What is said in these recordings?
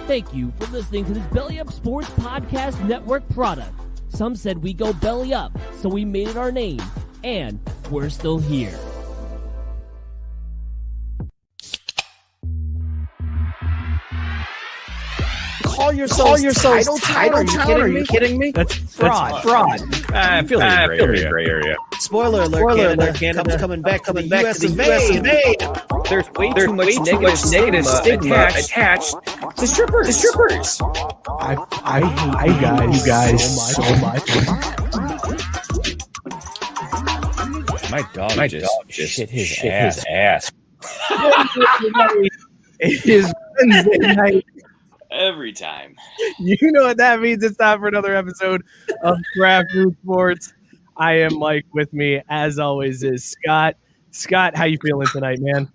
Thank you for listening to this Belly Up Sports Podcast Network product. Some said we go belly up, so we made it our name, and we're still here. Call yourself Title Chapter? Are you kidding me? That's fraud. I feel like a gray area. Spoiler alert, Canada's coming back to the US of A. There's way too much negative stigma attached to strippers. I hate you guys so much. My dog just shit his ass. It is Wednesday night. Every time. You know what that means. It's time for another episode of Craft Brewed Sports. I am Mike. With me, as always, is Scott. Scott, how you feeling tonight, man?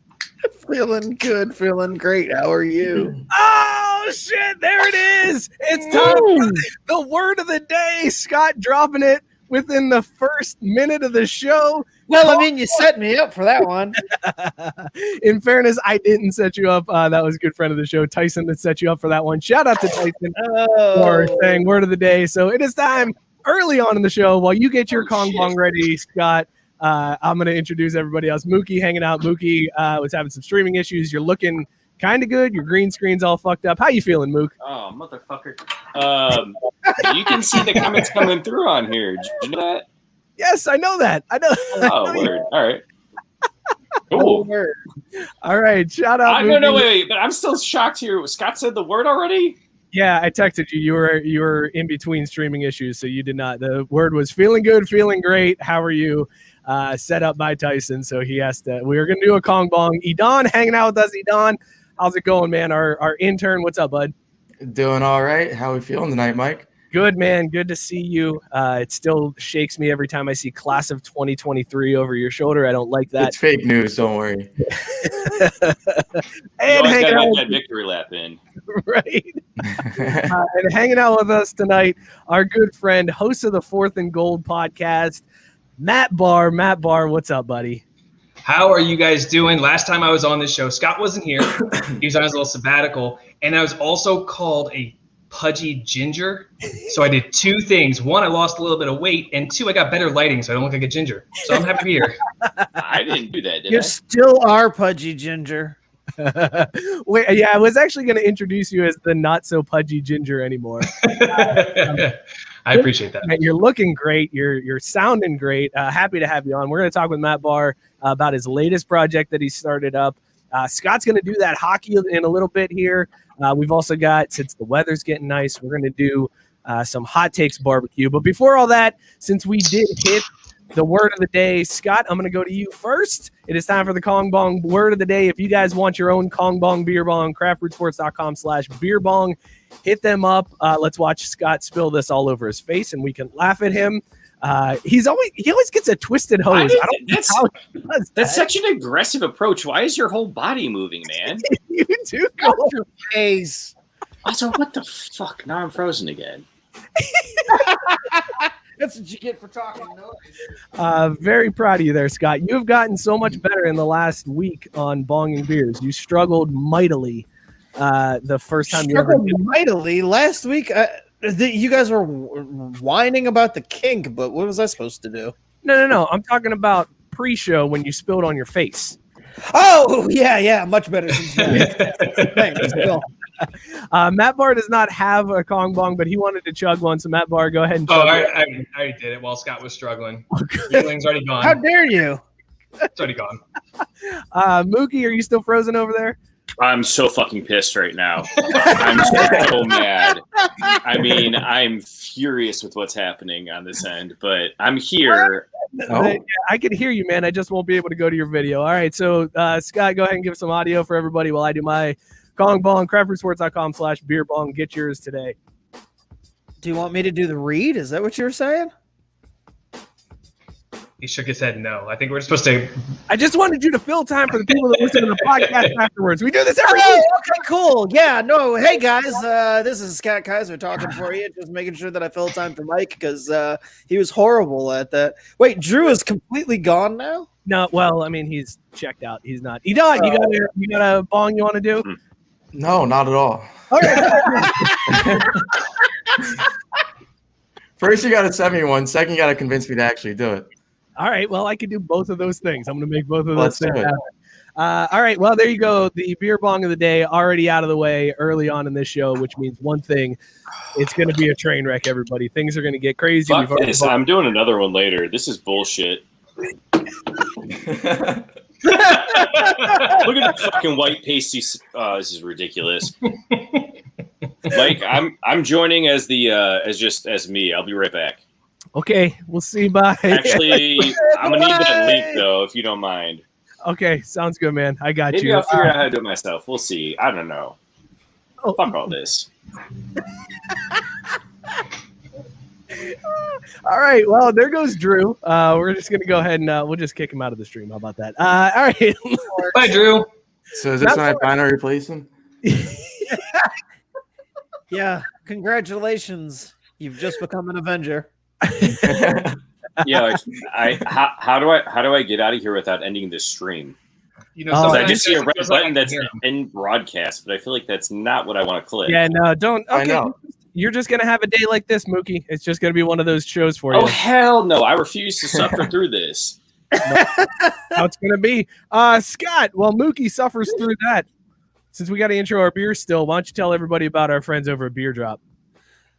Feeling good, feeling great. How are you? Oh, shit. There it is. It's time for the word of the day. Scott dropping it within the first minute of the show. Well, I mean, you set me up for that one. In fairness, I didn't set you up. That was a good friend of the show, Tyson, that set you up for that one. Shout out to Tyson for saying word of the day. So it is time early on in the show. While you get your Kong Bong ready, Scott, I'm going to introduce everybody else. Mookie hanging out. Mookie was having some streaming issues. You're looking kind of good. Your green screen's all fucked up. How you feeling, Mook? Oh, motherfucker. You can see the comments coming through on here. Did you know that? Yes, I know that. I know. Oh, word. All right. Cool. All right. Shout out. No, wait. But I'm still shocked here. Scott said the word already? Yeah, I texted you. You were in between streaming issues, so you did not. The word was feeling good, feeling great. How are you? Set up by Tyson, so he has to. We were going to do a Kong Bong. Edon hanging out with us. Edon, how's it going, man? Our intern. What's up, bud? Doing all right. How are we feeling tonight, Mike? Good, man. Good to see you. It still shakes me every time I see class of 2023 over your shoulder. I don't like that. It's fake news. Don't worry. And hanging out that victory lap in. Right. And hanging out with us tonight, our good friend, host of the Fourth and Gold podcast, Matt Barr. Matt Barr, what's up, buddy? How are you guys doing? Last time I was on this show, Scott wasn't here. He was on his little sabbatical. And I was also called a pudgy ginger. So I did two things. One, I lost a little bit of weight. And two, I got better lighting so I don't look like a ginger. So I'm happy to be here. I didn't do that, did I? You still are pudgy ginger. Wait, yeah, I was actually going to introduce you as the not so pudgy ginger anymore. I appreciate that. You're looking great. You're sounding great. Happy to have you on. We're going to talk with Matt Barr about his latest project that he started up. Scott's going to do that hockey in a little bit here. We've also got, since the weather's getting nice, we're going to do some hot takes barbecue. But before all that, since we did hit the word of the day, Scott, I'm going to go to you first. It is time for the Kong Bong word of the day. If you guys want your own Kong Bong beer bong, craftbrewedsports.com/beer bong, hit them up. Let's watch Scott spill this all over his face, and we can laugh at him. He always gets a twisted hose. That's such an aggressive approach. Why is your whole body moving, man? You do go your face. Also, what the fuck? Now I'm frozen again. That's what you get for talking noise. Very proud of you there, Scott. You have gotten so much better in the last week on bonging beers. You struggled mightily the first time you ever did. Mightily. Last week, you guys were whining about the kink, but what was I supposed to do? No. I'm talking about pre-show when you spilled on your face. Oh, yeah. Much better. Thanks, Bill. Matt Barr does not have a Kong Bong, but he wanted to chug one. So, Matt Barr, go ahead and chug it. I already did it while Scott was struggling. Feeling's already gone. How dare you? It's already gone. Mookie, are you still frozen over there? I'm so fucking pissed right now. I'm so mad. I mean, I'm furious with what's happening on this end, but I'm here. Yeah, I can hear you, man. I just won't be able to go to your video. All right, so Scott, go ahead and give some audio for everybody while I do my Kong Bong, craftbrewedsports.com/beer bong. Get yours today. Do you want me to do the read? Is that what you were saying? He shook his head no. I think we're supposed to. I just wanted you to fill time for the people that listen to the podcast afterwards. We do this every week. Okay, cool. Yeah, no. Hey, guys. This is Scott Kaiser talking for you. Just making sure that I fill time for Mike because he was horrible at that. Wait, Drew is completely gone now? No, well, I mean, he's checked out. He's not. You got a bong you want to do? No, not at all. First, you got to send me one. Second, you got to convince me to actually do it. All right. Well, I can do both of those things. I'm going to make both of those Let's things do it. happen. All right. Well, there you go. The beer bong of the day already out of the way early on in this show, which means one thing. It's going to be a train wreck, everybody. Things are going to get crazy. Fuck this. I'm doing another one later. This is bullshit. Look at the fucking white pasty. This is ridiculous. Mike, I'm joining as me. I'll be right back. Okay. We'll see. Bye. Actually, I'm gonna need that link though, if you don't mind. Okay. Sounds good, man. I got Maybe you. I'll figure out how to do it myself. We'll see. I don't know. Fuck all this. All right. Well, there goes Drew. We're just going to go ahead and we'll just kick him out of the stream. How about that? All right. Bye, Drew. So is this when I finally replace him? Yeah, congratulations. You've just become an Avenger. Yeah, how do I get out of here without ending this stream? You know, Because I sometimes just see a it red feels like I button can that's hear 'em. in broadcast, but I feel like that's not what I want to click. Yeah, no, don't. I Okay. know. You're just going to have a day like this, Mookie. It's just going to be one of those shows for you. Oh hell no! I refuse to suffer through this. How it's going to be. Scott, well, Mookie suffers through that. Since we got to intro our beer still, why don't you tell everybody about our friends over at Beer Drop?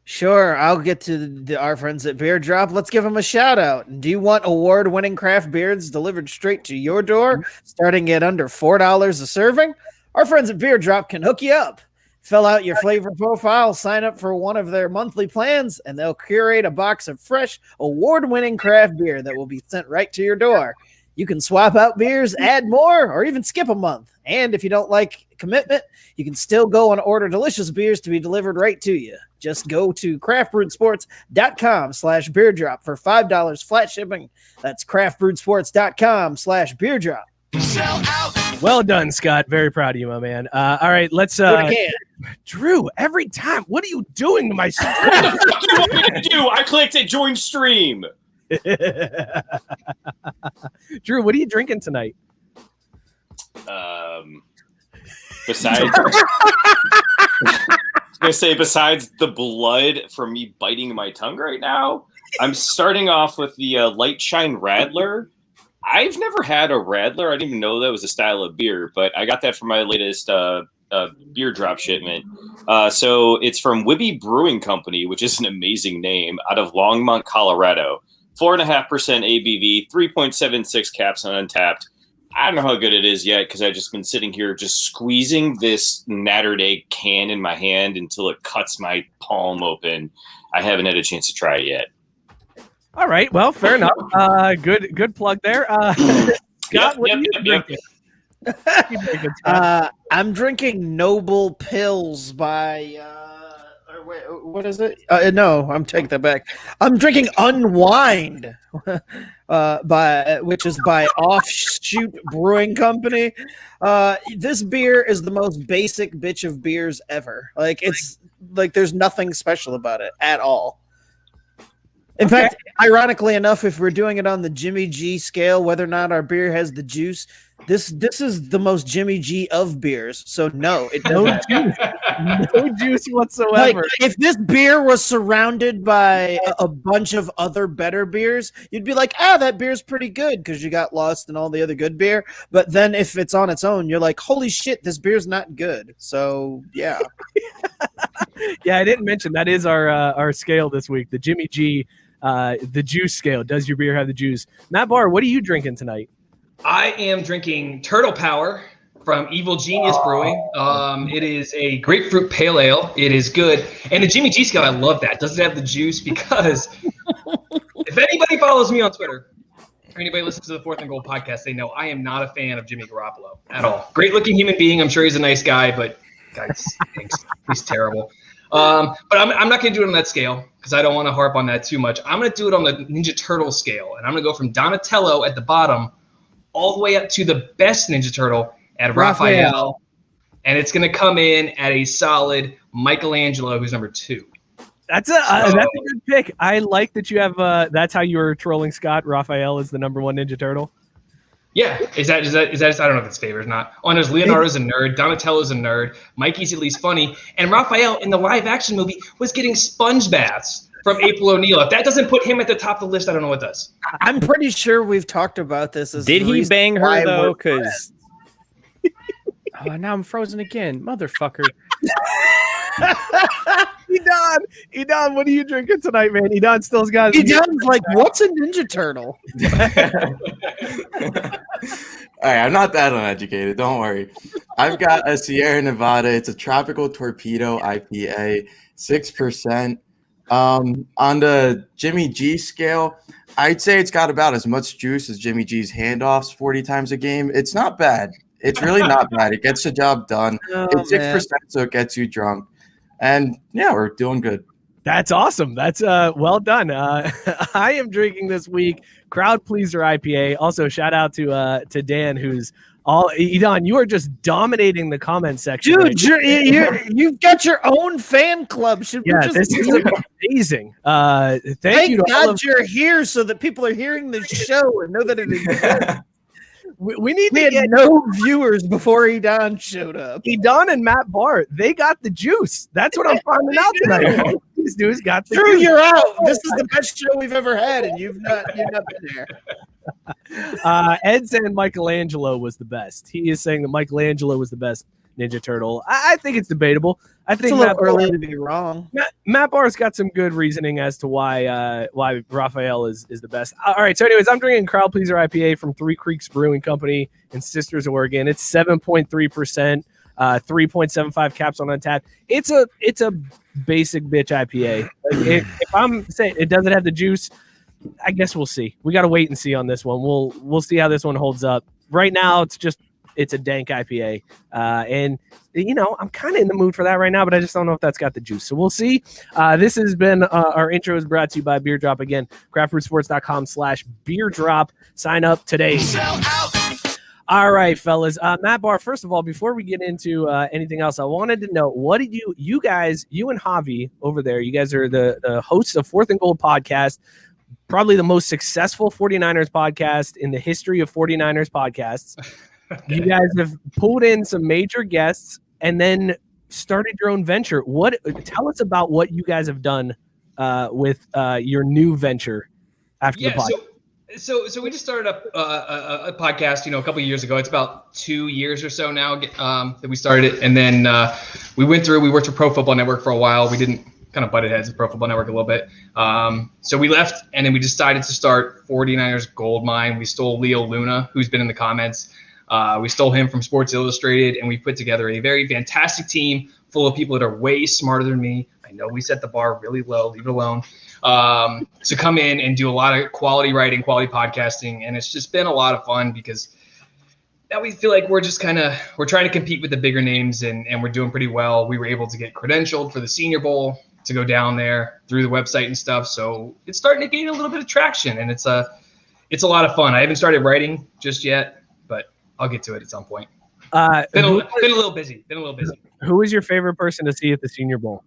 Sure, I'll get to our friends at Beer Drop. Let's give them a shout out. Do you want award-winning craft beers delivered straight to your door, starting at under $4 a serving? Our friends at Beer Drop can hook you up. Fill out your flavor profile, sign up for one of their monthly plans, and they'll curate a box of fresh, award-winning craft beer that will be sent right to your door. You can swap out beers, add more, or even skip a month. And if you don't like commitment, you can still go and order delicious beers to be delivered right to you. Just go to craftbrewedsports.com/beerdrop for $5 flat shipping. That's craftbrewedsports.com/beerdrop. Well done, Scott. Very proud of you, my man. All right, let's. Drew, every time, what are you doing to my stream? What the fuck do you want me to do? I clicked it. Join stream. Drew, what are you drinking tonight? Besides the blood from me biting my tongue right now, I'm starting off with the Light Shine Radler. I've never had a Radler. I didn't even know that was a style of beer, but I got that from my latest beer drop shipment. So it's from Wibby Brewing Company, which is an amazing name, out of Longmont, Colorado. 4.5% ABV, 3.76 caps on Untapped. I don't know how good it is yet because I've just been sitting here just squeezing this nattered egg can in my hand until it cuts my palm open. I haven't had a chance to try it yet. All right, well, fair enough. Good plug there. Scott, what are you drinking? I'm drinking Noble Pills by wait, what is it? No, I'm taking that back. I'm drinking Unwind which is by Offshoot Brewing Company. This beer is the most basic bitch of beers ever. It's like there's nothing special about it at all. In fact, ironically enough, if we're doing it on the Jimmy G scale, whether or not our beer has the juice, this is the most Jimmy G of beers. So no, it doesn't. No juice whatsoever. If this beer was surrounded by a bunch of other better beers, you'd be like, that beer's pretty good because you got lost in all the other good beer. But then if it's on its own, you're like, holy shit, this beer's not good. So yeah. Yeah, I didn't mention that is our scale this week, the Jimmy G. The juice scale. Does your beer have the juice? Matt Barr, what are you drinking tonight? I am drinking Turtle Power from Evil Genius Brewing. It is a grapefruit pale ale. It is good. And the Jimmy G scale, I love that. Doesn't have the juice because if anybody follows me on Twitter, or anybody listens to the Fourth and Gold podcast, they know I am not a fan of Jimmy Garoppolo at all. Great looking human being. I'm sure he's a nice guy, but guys, he's terrible. But I'm not going to do it on that scale because I don't want to harp on that too much. I'm going to do it on the Ninja Turtle scale, and I'm going to go from Donatello at the bottom all the way up to the best Ninja Turtle at Raphael. And it's going to come in at a solid Michelangelo, who's number 2. That's a good pick. I like that you have that's how you were trolling Scott. Raphael is the number 1 Ninja Turtle. Yeah, is that I don't know if it's favorite or not. Oh, and there's Leonardo's a nerd, Donatello's a nerd, Mikey's at least funny, and Raphael in the live action movie was getting sponge baths from April O'Neil. If that doesn't put him at the top of the list, I don't know what does. I'm pretty sure we've talked about this. Did he bang her though? Because now I'm frozen again, motherfucker. Edon, what are you drinking tonight, man? Edon still's got. Edon's like, what's a Ninja Turtle? All right, I'm not that uneducated. Don't worry. I've got a Sierra Nevada. It's a tropical torpedo IPA, 6%. On the Jimmy G scale, I'd say it's got about as much juice as Jimmy G's handoffs 40 times a game. It's not bad. It's really not bad. It gets the job done. It's 6%, so it gets you drunk. And yeah, we're doing good. That's awesome. That's well done. I am drinking this week Crowd Pleaser IPA. Also, shout out to Dan, who's Edon, you are just dominating the comment section. Dude, you've got your own fan club. Should we just this is amazing. Thank you to God you're here so that people are hearing the show and know that it exists. We need we to had get no viewers before Edon showed up. Edon and Matt Barr, they got the juice. That's what I'm finding out tonight. These dudes got the Drew, juice. you're out. This is the best show we've ever had, and you've not been there. Ed saying Michelangelo was the best. He is saying that Michelangelo was the best Ninja Turtle. I think it's debatable. I think It's a little early to be wrong. Matt Barr's got some good reasoning as to why Raphael is the best. All right, so anyways, I'm drinking Crowd Pleaser IPA from Three Creeks Brewing Company in Sisters, Oregon. It's 7.3%, 3.75 caps on Untapped. It's a basic bitch IPA. If I'm saying it doesn't have the juice, I guess we'll see. We got to wait and see on this one. We'll see how this one holds up. Right now, it's a dank IPA. And, I'm kind of in the mood for that right now, but I just don't know if that's got the juice. So we'll see. This has been our intro is brought to you by Beer Drop again, craftbrewedsports.com/beer drop. Sign up today. All right, fellas. Matt Barr, first of all, before we get into anything else, I wanted to know, what did you and Javi over there, you guys are the hosts of Fourth and Gold podcast, probably the most successful 49ers podcast in the history of 49ers podcasts. Okay. You guys have pulled in some major guests and then started your own venture. Tell us about what you guys have done with your new venture after the podcast. So we just started up a podcast, a couple of years ago. It's about 2 years or so now that we started it. And then we worked for Pro Football Network for a while. We didn't kind of butted heads with Pro Football Network a little bit. So we left, and then we decided to start 49ers Gold Mine. We stole Leo Luna, who's been in the comments. We stole him from Sports Illustrated, and we put together a very fantastic team full of people that are way smarter than me. I know we set the bar really low, leave it alone. To come in and do a lot of quality writing, quality podcasting, and it's just been a lot of fun because now we feel like we're trying to compete with the bigger names, and we're doing pretty well. We were able to get credentialed for the Senior Bowl to go down there through the website and stuff. So it's starting to gain a little bit of traction, and it's a lot of fun. I haven't started writing just yet, but I'll get to it at some point. Been a little busy. Who was your favorite person to see at the Senior Bowl?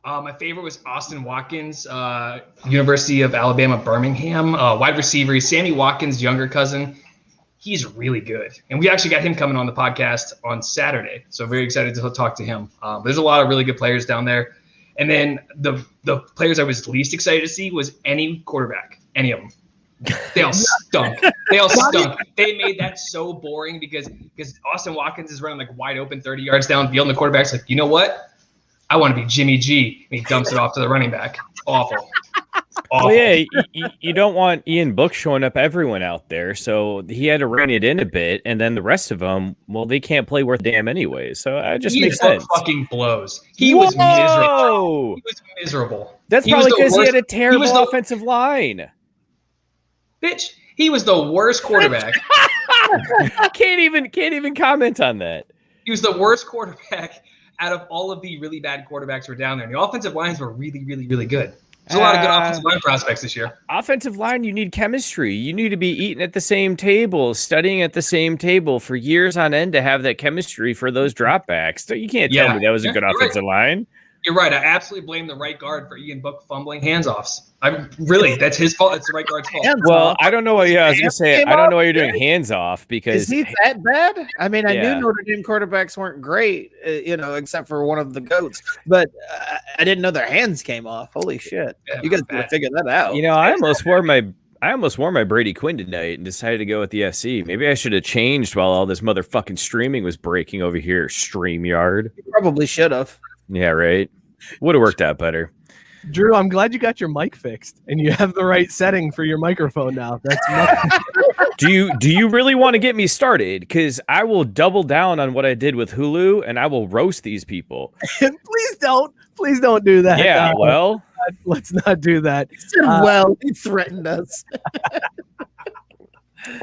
My favorite was Austin Watkins, University of Alabama, Birmingham, wide receiver. He's Sammy Watkins' younger cousin. He's really good. And we actually got him coming on the podcast on Saturday. So very excited to talk to him. There's a lot of really good players down there. And then the players I was least excited to see was any quarterback, any of them. They all stunk. They made that so boring because Austin Watkins is running like wide open 30 yards downfield, and the quarterback's like, you know what? I want to be Jimmy G. And he dumps it off to the running back. Awful. Well, yeah, you don't want Ian Book showing up everyone out there, so he had to rein it in a bit, and then the rest of them, well, they can't play worth a damn anyway, so it just makes sense. Fucking blows. He was miserable. That's probably because he had a terrible offensive line. Bitch, he was the worst quarterback. Can't even comment on that. He was the worst quarterback out of all of the really bad quarterbacks who were down there. And the offensive lines were really, really, really good. There's a lot of good offensive line prospects this year. Offensive line, you need chemistry. You need to be eating at the same table, studying at the same table for years on end to have that chemistry for those dropbacks. So you can't tell me that was a good offensive line. You're right. I absolutely blame the right guard for Ian Book fumbling hands-offs. That's his fault. It's the right guard's fault. Well, I don't know why. Yeah, I was gonna say I don't know why you're doing hands off because Is he that bad? I mean, I Yeah. knew Notre Dame quarterbacks weren't great, except for one of the goats. But I didn't know their hands came off. Holy shit! Yeah, You guys bad. gotta figure that out. I almost wore my Brady Quinn tonight and decided to go with the FC. Maybe I should have changed while all this motherfucking streaming was breaking over here. StreamYard. You probably should have. Yeah, right. Would have worked out better. Drew, I'm glad you got your mic fixed and you have the right setting for your microphone now. That's much- Do you really want to get me started? Because I will double down on what I did with Hulu and I will roast these people. Please don't do that. Yeah, well, let's not do that. Well, he threatened us.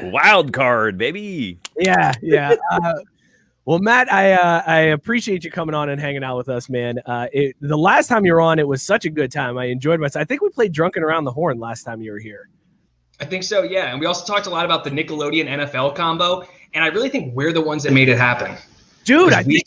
wild card, baby. Yeah. Well, Matt, I appreciate you coming on and hanging out with us, man. The last time you were on, it was such a good time. I enjoyed myself. I think we played Drunken Around the Horn last time you were here. I think so, yeah. And we also talked a lot about the Nickelodeon NFL combo, and I really think we're the ones that made it happen. Dude, We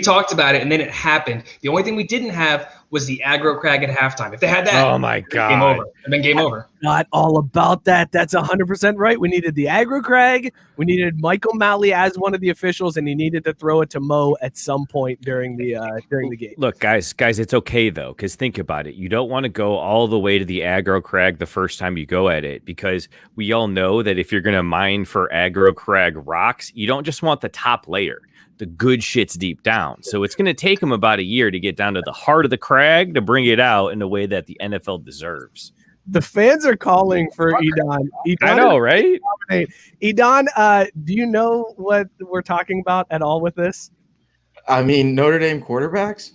talked about it, and then it happened. The only thing we didn't have was the aggro crag at halftime. If they had that, Oh my game god. over. It'd been game over. Not all about that. That's 100% right. We needed the aggro crag. We needed Michael Malley as one of the officials, and he needed to throw it to Mo at some point during the game. Look, guys, it's okay though, because think about it. You don't want to go all the way to the aggro crag the first time you go at it, because we all know that if you're going to mine for aggro crag rocks, you don't just want the top layer. The good shit's deep down. So it's going to take them about a year to get down to the heart of the crag to bring it out in a way that the NFL deserves. The fans are calling for Edon. I know, right? Edon, do you know what we're talking about at all with this? I mean, Notre Dame quarterbacks?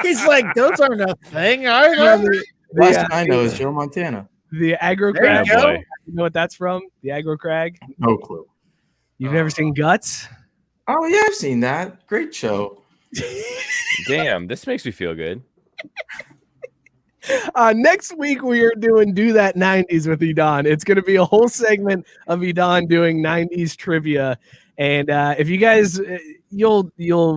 He's like, those aren't a thing, are they? Last thing I know is Joe Montana. The aggro There crag. you go. You know what that's from? The aggro crag. No clue. You've never seen Guts? Oh, yeah, I've seen that. Great show. Damn, this makes me feel good. Next week we are doing Do That 90s with Edon. It's going to be a whole segment of Edon doing 90s trivia. And if you guys, you'll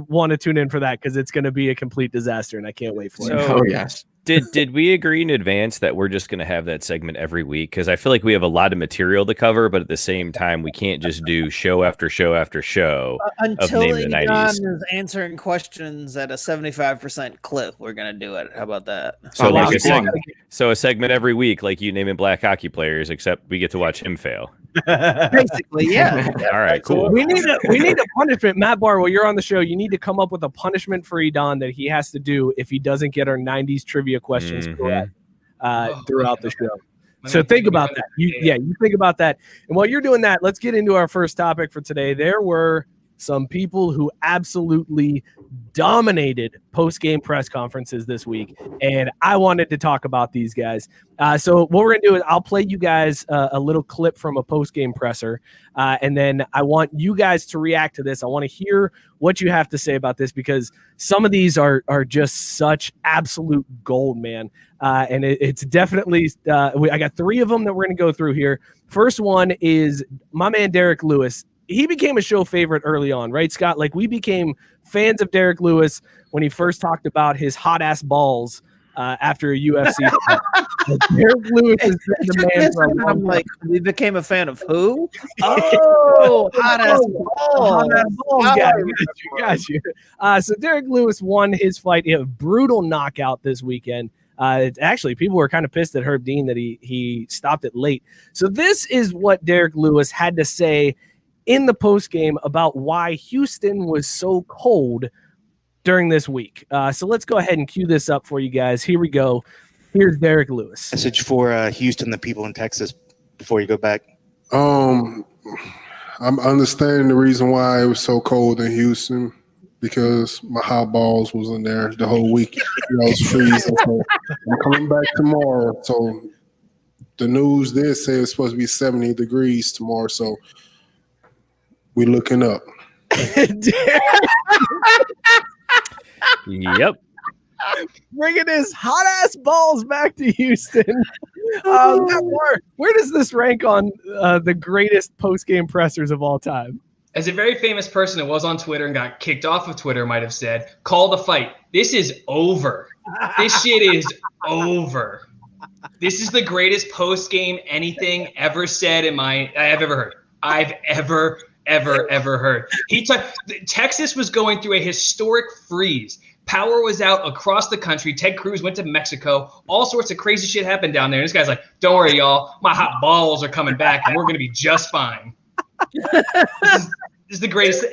want to tune in for that because it's going to be a complete disaster, and I can't wait for it. Oh, yes. Did we agree in advance that we're just going to have that segment every week? Because I feel like we have a lot of material to cover, but at the same time, we can't just do show after show after show Until of Name the Edon 90s. is answering questions at a 75% clip, we're gonna do it. How about that? So, Oh, like wow. a segment every week, like you naming black hockey players, except we get to watch him fail. Basically, yeah. All right, cool. We need a punishment. Matt Barr, while you're on the show, you need to come up with a punishment for Edon that he has to do if he doesn't get our 90s trivia questions Mhm. correct throughout the show. So think about that. You think about that. And while you're doing that, let's get into our first topic for today. There were some people who absolutely dominated post-game press conferences this week, and I wanted to talk about these guys. So what we're going to do is I'll play you guys a little clip from a post-game presser, and then I want you guys to react to this. I want to hear what you have to say about this because some of these are just such absolute gold, man. And it's definitely I got three of them that we're going to go through here. First one is my man Derek Lewis. He became a show favorite early on, right, Scott? Like, we became fans of Derek Lewis when he first talked about his hot ass balls after a UFC fight. Derek Lewis is the man for a long I'm time. like, we became a fan of who? Oh, hot ass balls. Hot ass balls, Oh, guy. Got you. So Derek Lewis won his fight in a brutal knockout this weekend. Actually, people were kind of pissed at Herb Dean that he stopped it late. So this is what Derek Lewis had to say in the postgame about why Houston was so cold during this week. So let's go ahead and cue this up for you guys. Here we go. Here's Derek Lewis. Message for Houston, the people in Texas, before you go back. I'm understanding the reason why it was so cold in Houston because my hot balls was in there the whole week. It was freezing. So I'm coming back tomorrow. So the news did say it's supposed to be 70 degrees tomorrow. So we're looking up. Yep. Bringing his hot ass balls back to Houston. Matt Barr, where does this rank on the greatest post game pressers of all time? As a very famous person that was on Twitter and got kicked off of Twitter might have said, call the fight. This is over. This shit is over. This is the greatest post-game anything ever said I've ever heard. I've ever heard. Texas was going through a historic freeze. Power was out across the country. Ted Cruz went to Mexico. All sorts of crazy shit happened down there. And this guy's like, don't worry, y'all. My hot balls are coming back, and we're going to be just fine. This is the greatest.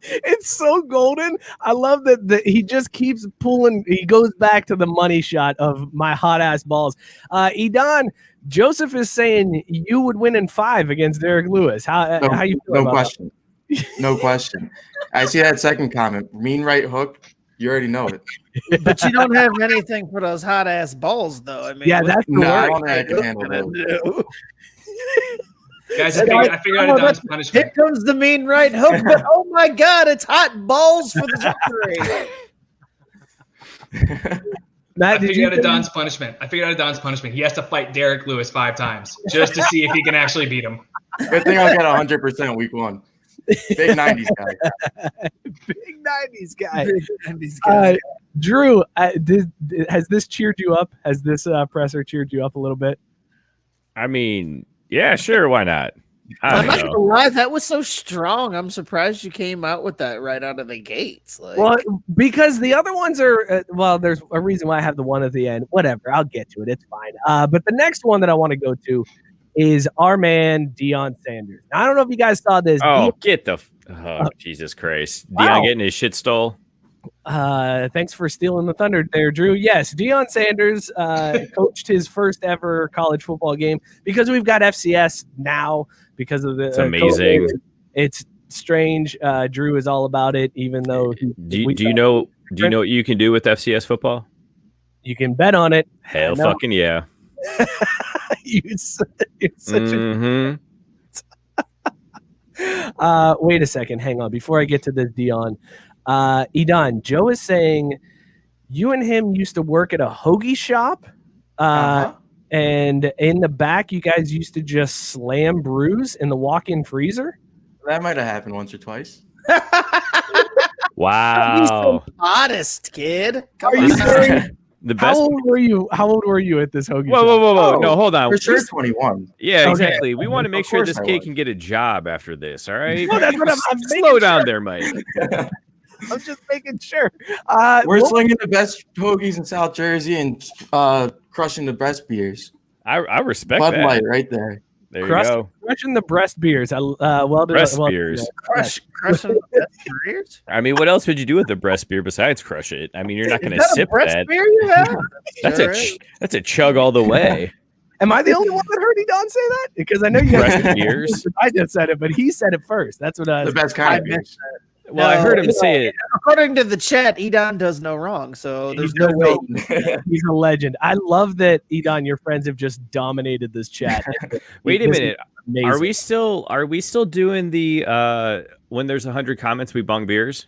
It's so golden. I love that he just keeps pulling. He goes back to the money shot of my hot ass balls. Edon, Joseph is saying you would win in 5 against Derek Lewis. How you feel no about question. No question. I see that second comment. Mean right hook. You already know it. But you don't have anything for those hot ass balls, though. I mean, Yeah, that's the No, I word. don't think I can handle that. Guys, I figured out Don's Here punishment. comes the mean right hook, but oh my God, it's hot balls for the victory. Matt, I figured out Don's punishment. He has to fight Derek Lewis 5 times just to see if he can actually beat him. Good thing I'll get 100% week 1. Big 90s guy. Big 90s guy. Big 90s guy. Drew, has this cheered you up? Has this presser cheered you up a little bit? I mean, yeah, sure, why not? I'm not gonna lie, that was so strong. I'm surprised you came out with that right out of the gates. Like, Well, because the other ones are there's a reason why I have the one at the end. Whatever, I'll get to it. It's fine. But the next one that I want to go to is our man Deion Sanders. Now, I don't know if you guys saw this. Oh, Jesus Christ. Wow. Deion getting his shit stole. Thanks for stealing the thunder there, Drew. Yes, Deion Sanders coached his first ever college football game because we've got FCS now because of the. It's amazing. It's strange. Drew is all about it, even though. Do you know what you can do with FCS football? You can bet on it. Hell fucking yeah. You're such wait a second. Hang on. Before I get to this, Deion. Edon, Joe is saying you and him used to work at a hoagie shop. And in the back, you guys used to just slam brews in the walk-in freezer. That might have happened once or twice. Wow. Modest kid. Are you serious? The best. How old were you at this hoagie shop? Whoa. No, hold on. For sure, 21. Yeah, Okay. exactly. We want to make Of sure course this I kid was. can get a job after this, all right? No, that's what I'm Slow making down sure. there, Mike. I'm just making sure. We're slinging the best hoagies in South Jersey and crushing the best beers. I respect Bud that. Light right there. There you go. Crushing the breast beers. Breast beers. Crushing the careers. I mean, what else would you do with a breast beer besides crush it? I mean, you're not going to sip that. Beer you have? That's a chug all the way. Am I the only one that heard Edon say that? Because I know you guys. Breast beers. I just said it, but he said it first. That's what I was. The best kind of beers. Well, I heard him say it. According to the chat, Edon does no wrong, so there's no way. He's a legend. I love that Edon, your friends have just dominated this chat. Wait a This is minute. amazing. Are we still doing the when there's 100 comments we bong beers?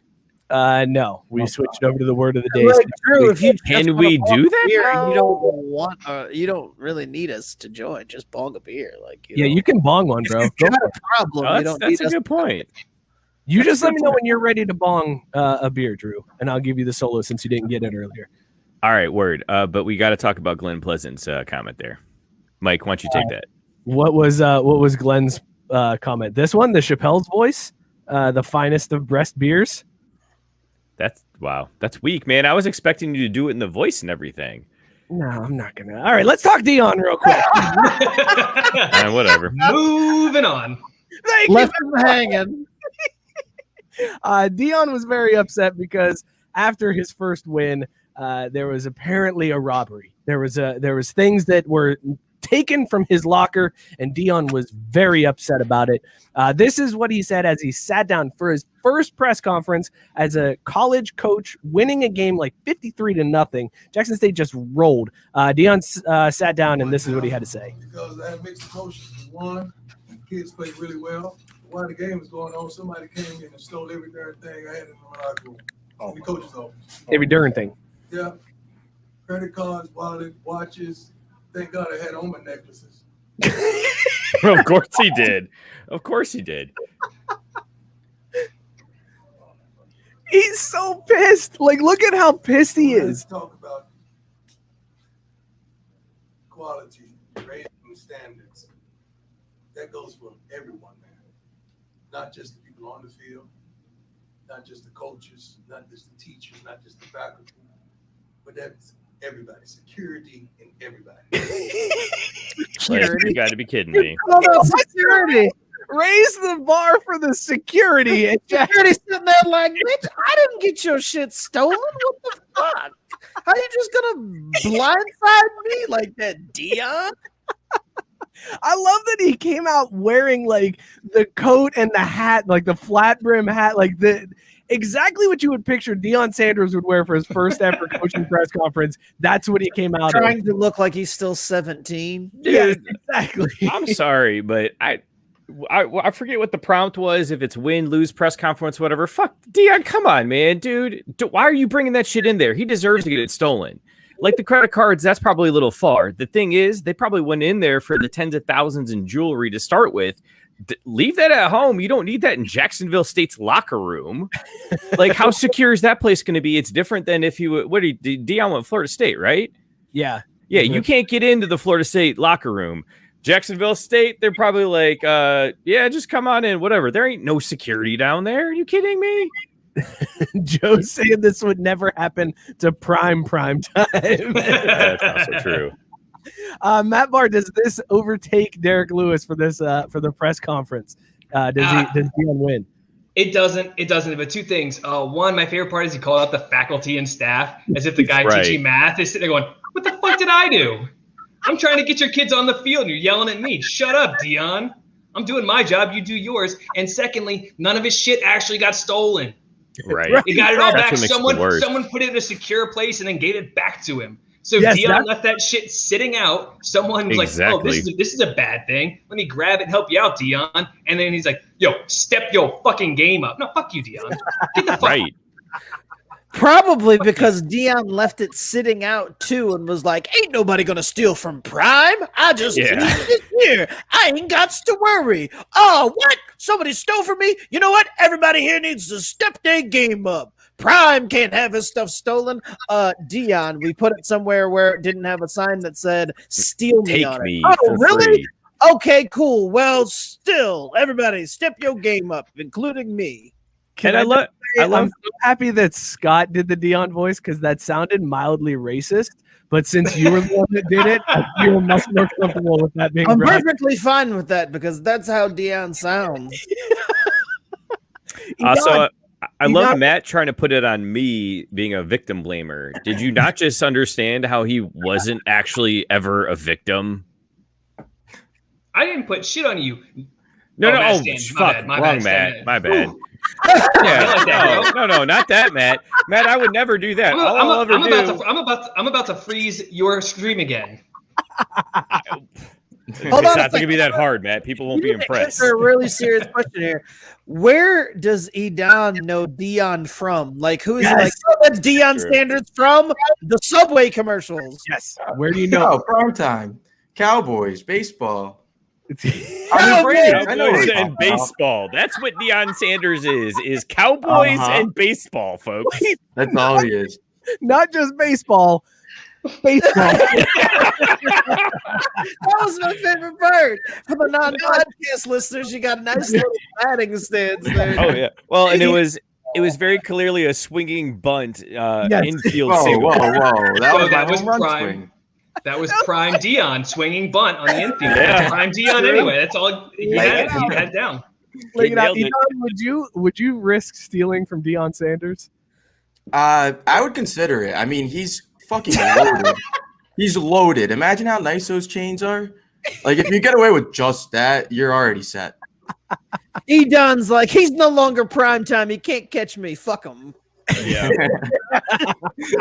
No, we switched over to the word of the day. Like, Drew, if you Can just we wanna do bong that beer, now? you don't really need us to join. Just bong a beer, like Yeah, you can bong one, If bro. you've Go got for a it. problem, you Oh, don't that's need a us. good point. You just let me know when you're ready to bong a beer, Drew, and I'll give you the solo since you didn't get it earlier. All right, word. But we got to talk about Glenn Pleasant's comment there. Mike, why don't you take that? What was Glenn's comment? This one, the Chappelle's voice, the finest of breast beers. That's weak, man. I was expecting you to do it in the voice and everything. No, I'm not gonna. All right, let's talk Deion real quick. Whatever. Moving on. Thank Left him hanging. Deion was very upset because after his first win, there was apparently a robbery. There was things that were taken from his locker, and Deion was very upset about it. This is what he said as he sat down for his first press conference as a college coach, winning a game like 53-0. Jackson State just rolled. Deion sat down, and this is what he had to say. Because I had mixed emotions. One, kids played really well. While the game was going on, somebody came in and stole every darn thing I had in my locker room. In the coach's office. Every darn thing. Yeah. Credit cards, wallet, watches. Thank God I had on my necklaces. Of course he did. Of course he did. He's so pissed. Like, look at how pissed he Let's is. talk about quality, raising standards. That goes for everyone, man. Not just the people on the field, not just the coaches, not just the teachers, not just the faculty, but that's everybody. Security and everybody. Like, you got to be kidding me. Hold on, security. Raise the bar for the security. And Security's sitting there like, bitch, I didn't get your shit stolen. What the fuck? How you just gonna blindside me like that, Dion? I love that he came out wearing like the coat and the hat, like the flat brim hat, like exactly what you would picture Deion Sanders would wear for his first ever coaching press conference. That's what he came out trying to look like he's still 17. Yes, exactly. I'm sorry, but I forget what the prompt was. If it's win, lose, press conference, whatever. Fuck, Dion, come on, man, dude. Why are you bringing that shit in there? He deserves to get it stolen. Like the credit cards, that's probably a little far. The thing is, they probably went in there for the tens of thousands in jewelry to start with. Leave that at home. You don't need that in Jacksonville State's locker room. Like, how secure is that place going to be? It's different than if Dion went Florida State, right? Yeah. Yeah, you can't get into the Florida State locker room. Jacksonville State, they're probably like, yeah, just come on in, whatever. There ain't no security down there. Are you kidding me? Joe's saying this would never happen to prime time. That's also true. Matt Barr, does this overtake Derek Lewis for this for the press conference? Does Dion win? It doesn't. But two things. One, my favorite part is he called out the faculty and staff as if the guy teaching math is sitting there going, "What the fuck did I do? I'm trying to get your kids on the field and you're yelling at me. Shut up, Dion. I'm doing my job. You do yours." And secondly, none of his shit actually got stolen. Right. He got it all back. What makes it worse. Someone put it in a secure place and then gave it back to him. So Dion left that shit sitting out. Someone was like, "Oh, this is a bad thing. Let me grab it and help you out, Dion." And then he's like, "Yo, step your fucking game up." No, fuck you, Dion. Get the fuck right. Probably because Dion left it sitting out too and was like, "Ain't nobody gonna steal from Prime. I just leave it here. I ain't got to worry. Oh, what? Somebody stole from me? You know what? Everybody here needs to step their game up. Prime can't have his stuff stolen." Dion, we put it somewhere where it didn't have a sign that said "Steal me" on it. Oh, really? Free. Okay, cool. Well, still, everybody step your game up, including me. I'm so happy that Scott did the Dion voice because that sounded mildly racist. But since you were the one that did it, I feel much more comfortable with that being. I'm perfectly fine with that because that's how Dion sounds. Also, I love Matt trying to put it on me being a victim blamer. Did you not just understand how he wasn't actually ever a victim? I didn't put shit on you. No, fuck. Wrong, Matt. My bad. Yeah, no, not that, Matt. Matt, I would never do that. I'm about to freeze your stream again. It's not going to be that hard, Matt. People won't be impressed. That's a really serious question here. Where does Edon know Dion from? Like, who is he like? Oh, that's Deion Sanders from the Subway commercials. Yes. Where do you know? Prime time, Cowboys, baseball. Cowboys and baseball. That's what Deion Sanders is Cowboys and baseball, folks. That's all he is. Not just baseball. Baseball. That was my favorite part. For the non-podcast listeners, you got nice little batting stands there. Oh yeah. Well, and it was very clearly a swinging bunt infield single. Whoa. That was prime. That was prime Dion swinging bunt on the infield. Yeah. Prime Dion anyway. That's all he had. He had it down. Would you risk stealing from Deion Sanders? I would consider it. I mean, he's fucking loaded. He's loaded. Imagine how nice those chains are. Like, if you get away with just that, you're already set. Edon's like, he's no longer prime time. He can't catch me. Fuck him. Yeah,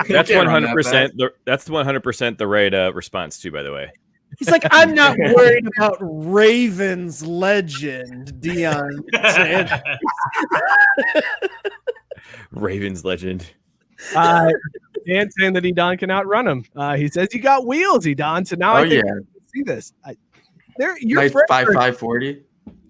that's 100%. That's 100% the right response too. By the way, he's like, I'm not worried about Ravens legend Deion Sanders. Ravens legend. Dan saying that Edon can outrun him. He says you got wheels, Edon. So now I think I see this. You're nice 5.40.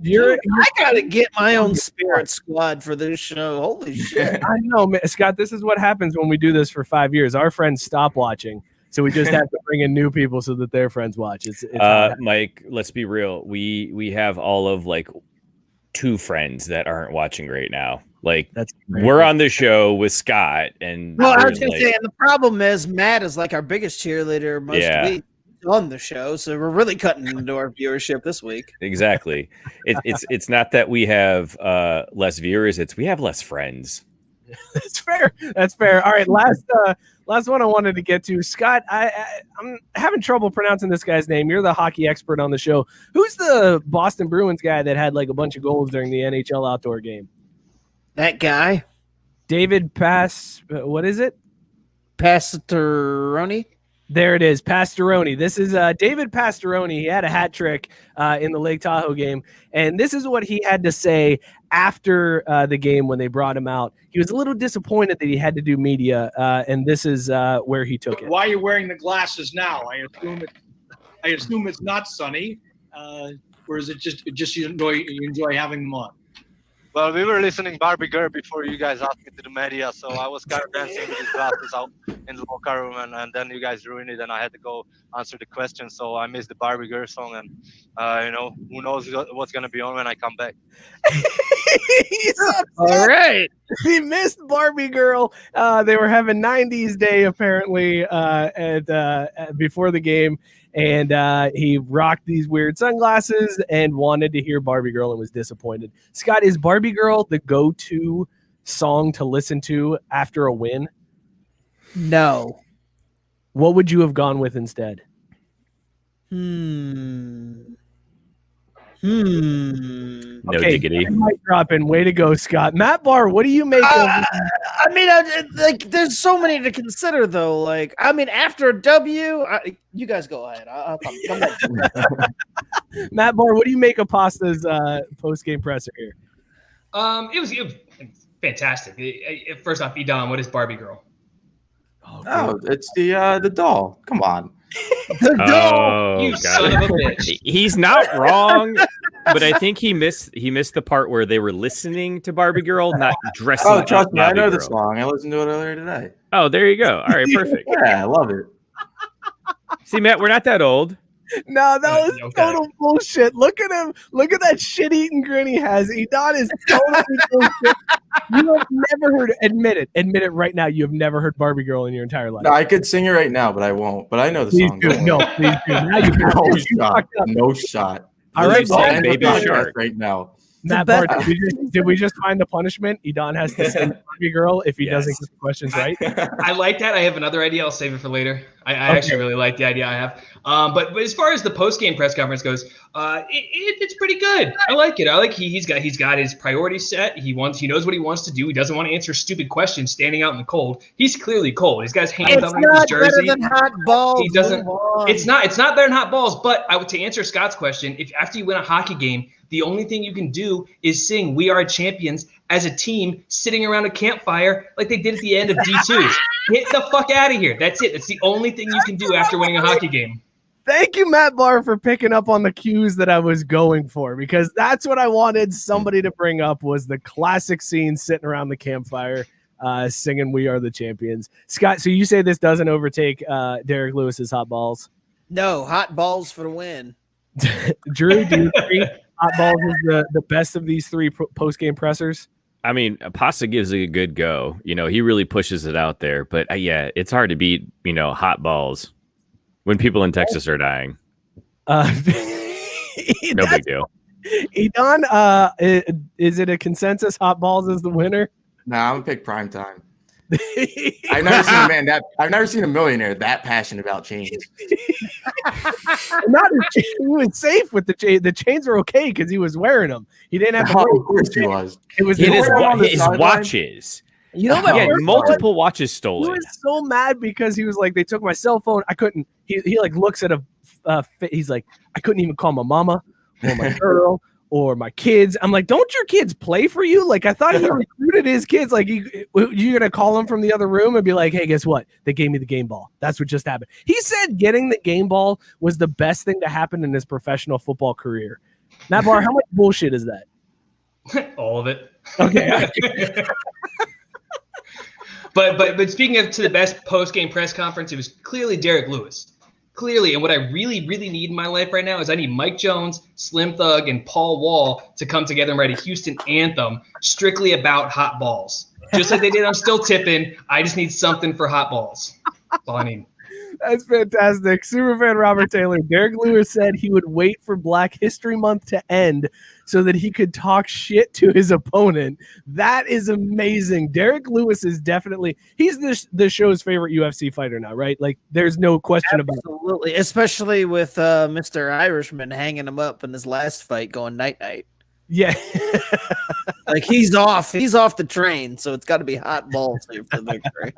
I gotta get my own spirit squad for this show. Holy shit! I know, man. Scott. This is what happens when we do this for 5 years. Our friends stop watching, so we just have to bring in new people so that their friends watch. It's Mike. Let's be real. We have all of like 2 friends that aren't watching right now. Like we're on the show with Scott, and I was gonna say, and the problem is Matt is like our biggest cheerleader most weeks on the show, so we're really cutting into our viewership this week. Exactly. It's not that we have less viewers; we have less friends. That's fair. That's fair. All right, last one I wanted to get to. Scott, I'm having trouble pronouncing this guy's name. You're the hockey expert on the show. Who's the Boston Bruins guy that had like a bunch of goals during the NHL outdoor game? That guy, David what is it? Pastoroni. There it is, Pastoroni. This is David Pastoroni. He had a hat trick in the Lake Tahoe game, and this is what he had to say after the game when they brought him out. He was a little disappointed that he had to do media, and this is where he took it. Why are you wearing the glasses now? I assume it's not sunny, or is it just you enjoy having them on? Well, we were listening Barbie Girl before you guys asked me to the media, so I was kind of dancing with these glasses out in the locker room, and then you guys ruined it, and I had to go answer the question, so I missed the Barbie Girl song, and who knows what's going to be on when I come back. All right. He missed Barbie Girl. They were having 90s day apparently before the game, and he rocked these weird sunglasses and wanted to hear Barbie Girl and was disappointed. Scott, is Barbie Girl the go-to song to listen to after a win? No. What would you have gone with instead? No diggity. Mic dropping. Way to go, Scott. Matt Barr, what do you make of? I mean, there's so many to consider, though. Like, I mean, after a W, you guys go ahead. I'll come back. Matt Barr, what do you make of Pasta's post-game presser here? It was fantastic. First off, Edon, what is Barbie Girl? Oh, it's the doll. Come on. The doll. You son of a bitch. He's not wrong, but I think he missed the part where they were listening to Barbie Girl, not dressing. Oh, trust me, I know the Girl. song. I listened to it earlier today. Oh, there you go. All right, perfect. Yeah, I love it. See, Matt, we're not that old. No, that was total bullshit. Look at him. Look at that shit-eating grin he has. Edon is totally bullshit. You have never heard it. Admit it right now. You have never heard Barbie Girl in your entire life. No, I could sing it right now, but I won't. But I know the song. No, please do. Now No shot. All right, well, Baby Shark right now. Matt Barr, did we just find the punishment? Edon has to sing Barbie Girl if he doesn't get the questions right. I like that. I have another idea. I'll save it for later. I actually really like the idea I have. But as far as the post-game press conference goes, it's pretty good. I like it. I like he's got his priorities set. He knows what he wants to do. He doesn't want to answer stupid questions standing out in the cold. He's clearly cold. He's got his hands up in his jersey. Better than hot balls. He doesn't. It's not better than hot balls. But to answer Scott's question, if after you win a hockey game, the only thing you can do is sing "We Are Champions" as a team sitting around a campfire like they did at the end of D2. Get the fuck out of here. That's it. That's the only thing you can do after winning a hockey game. Thank you, Matt Barr, for picking up on the cues that I was going for, because that's what I wanted somebody to bring up was the classic scene sitting around the campfire singing "We Are the Champions." Scott, so you say this doesn't overtake Derek Lewis's hot balls? No, hot balls for the win. Drew, do you agree? Hot balls is the best of these three post-game pressers? I mean, Pasta gives it a good go. He really pushes it out there. But yeah, it's hard to beat, hot balls when people in Texas are dying. No big deal. Edon, is it a consensus hot balls is the winner? No, I'm gonna pick prime time. I've never seen a millionaire that passionate about chains. He was safe with the chain. The chains were okay because he was wearing them. He didn't have to. Of course he was. It was his watches. Multiple watches stolen. He was so mad because he was like, they took my cell phone. I couldn't. He like looks at he's like, I couldn't even call my mama or my girl or my kids. I'm like, don't your kids play for you? Like, I thought he recruited his kids. Like, you're going to call them from the other room and be like, hey, guess what? They gave me the game ball. That's what just happened. He said getting the game ball was the best thing to happen in his professional football career. Matt Barr, how much bullshit is that? All of it. Okay. But speaking of to the best post-game press conference, it was clearly Derek Lewis. Clearly, and what I really, really need in my life right now is I need Mike Jones, Slim Thug, and Paul Wall to come together and write a Houston anthem strictly about hot balls. Just like they did on Still Tippin', I just need something for hot balls. That's all I need. That's fantastic. Superfan Robert Taylor. Derek Lewis said he would wait for Black History Month to end so that he could talk shit to his opponent. That is amazing. Derek Lewis is definitely he's the show's favorite UFC fighter now, right? Like there's no question about it. Absolutely, especially with Mr. Irishman hanging him up in his last fight, going night-night. Yeah. Like he's off the train, so it's got to be hot balls here for the victory.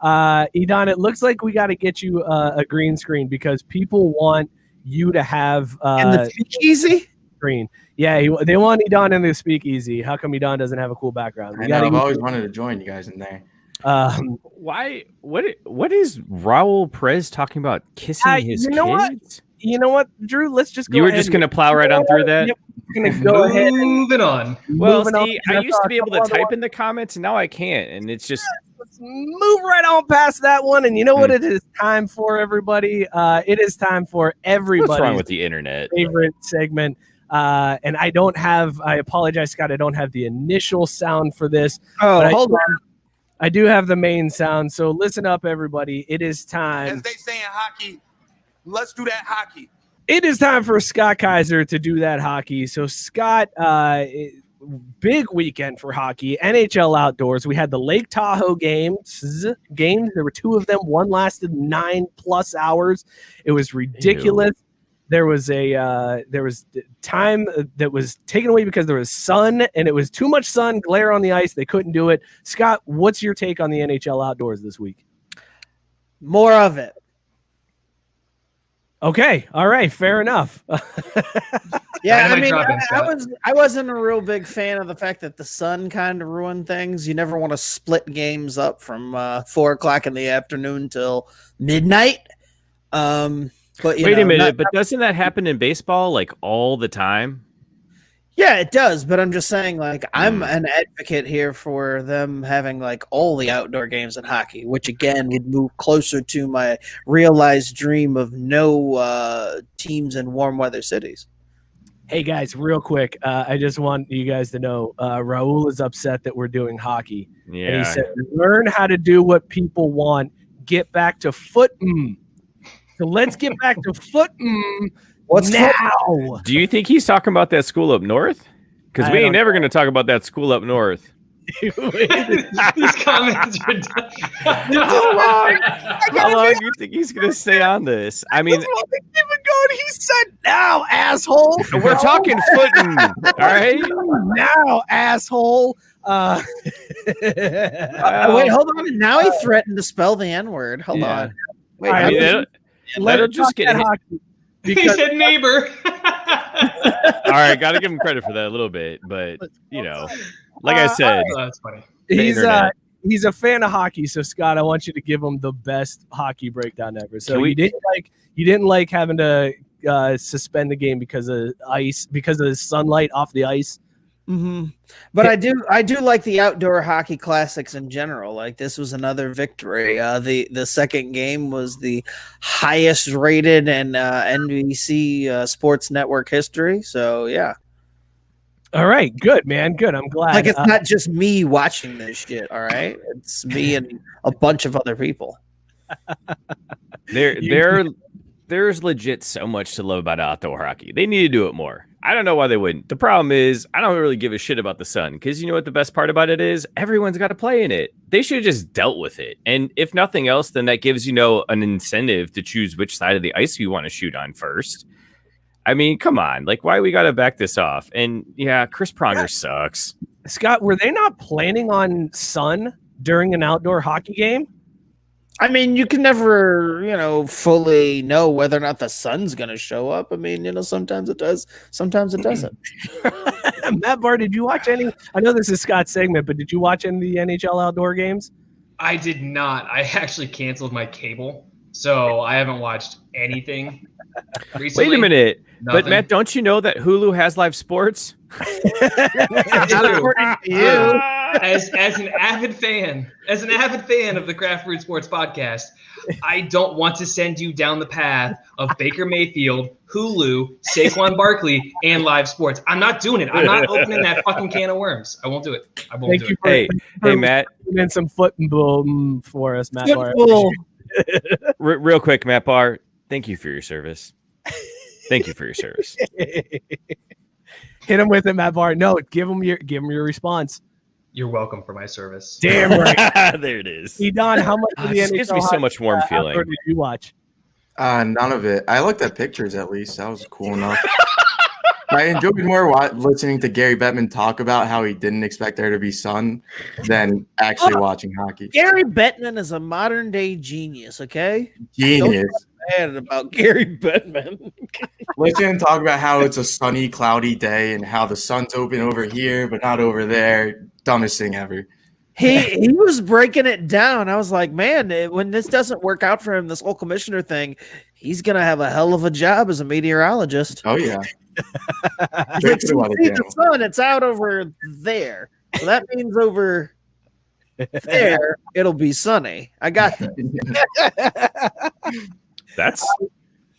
Edon, it looks like we got to get you a green screen because people want you to have in the speakeasy screen. Yeah, they want Edon in the speakeasy. How come Edon doesn't have a cool background? I've always wanted to join you guys in there. Why? What is Raul Perez talking about kissing his kids? You know what, Drew? Let's just go. You were just going to plow right on through that? Yep. We're going to go ahead. Moving on. Well, see, I used to be able to type in the comments, and now I can't. And it's just... Let's move right on past that one. And you know what it is time for, everybody? It is time for everybody's What's wrong with the internet? Favorite segment. And I apologize, Scott. I don't have the initial sound for this. Oh, hold on. I do have the main sound. So listen up, everybody. It is time. As they say in hockey, let's do that hockey. It is time for Scott Kaiser to do that hockey. So Scott, big weekend for hockey, NHL outdoors. We had the Lake Tahoe games. There were two of them. One lasted 9+ hours. It was ridiculous. Ew. There was time that was taken away because there was sun, and it was too much sun, glare on the ice. They couldn't do it. Scott, what's your take on the NHL outdoors this week? More of it. Okay, all right, fair enough. Yeah, I mean, I wasn't a real big fan of the fact that the sun kind of ruined things. You never want to split games up from 4:00 in the afternoon till midnight. But wait a minute, but doesn't that happen in baseball like all the time? Yeah, it does, but I'm just saying, like, I'm an advocate here for them having, like, all the outdoor games in hockey, which, again, would move closer to my realized dream of no teams in warm weather cities. Hey, guys, real quick, I just want you guys to know Raul is upset that we're doing hockey. Yeah. And he said, learn how to do what people want. Get back to foot-mm. So let's get back to foot-mm. What's now? Do you think he's talking about that school up north? Because we ain't never going to talk about that school up north. These comments are done. How long do you think he's going to stay on this? I mean, keep it going. He said, "Now, asshole." We're talking footing, all right? Now, asshole. Wait, hold on. Now he threatened to spell the N-word. Hold on. Wait, I mean, that'll just get hit. He said neighbor. All right, got to give him credit for that a little bit, but you know, like I said, that's funny. He's a fan of hockey, so Scott, I want you to give him the best hockey breakdown ever. So you didn't like having to suspend the game because of ice, because of the sunlight off the ice. Mm-hmm. But I do like the outdoor hockey classics in general. Like this was another victory. The second game was the highest rated in NBC Sports Network history. So yeah. All right, good man, good. I'm glad. Like it's not just me watching this shit. All right, it's me and a bunch of other people. There's legit so much to love about outdoor hockey. They need to do it more. I don't know why they wouldn't. The problem is I don't really give a shit about the sun because you know what the best part about it is? Everyone's got to play in it. They should have just dealt with it. And if nothing else, then that gives, an incentive to choose which side of the ice you want to shoot on first. I mean, come on. Like, why we got to back this off? And yeah, Chris Pronger sucks. Scott, were they not planning on sun during an outdoor hockey game? I mean, you can never, fully know whether or not the sun's going to show up. I mean, sometimes it does, sometimes it doesn't. Matt Barr, did you watch any? I know this is Scott's segment, but did you watch any of the NHL outdoor games? I did not. I actually canceled my cable So I haven't watched anything recently. Wait a minute. But Nothing. Matt, don't you know that Hulu has live sports? Not according to you. As an avid fan of the Craft Brewed Sports podcast, I don't want to send you down the path of Baker Mayfield, Hulu, Saquon Barkley, and live sports. I'm not doing it. I'm not opening that fucking can of worms. I won't do it. I won't do it. Hey, Matt. And some football for us, Matt Barr. Real quick, Matt Barr. Thank you for your service. Thank you for your service. Hit him with it, Matt Barr. No, give him your response. You're welcome for my service. Damn right. There it is. Don, how much of the This gives me so much warm feeling. did you watch? None of it. I looked at pictures at least. That was cool enough. I enjoyed more listening to Gary Bettman talk about how he didn't expect there to be sun than actually watching hockey. Gary Bettman is a modern day genius, okay? Genius. Don't talk bad about Gary Bettman. Listen, talk about how it's a sunny, cloudy day and how the sun's open over here, but not over there. Dumbest thing ever. He was breaking it down. I was like, man, when this doesn't work out for him, this whole commissioner thing, he's going to have a hell of a job as a meteorologist. Oh, yeah. He's like, see the sun, it's out over there. So that means over there, it'll be sunny. I got that. That's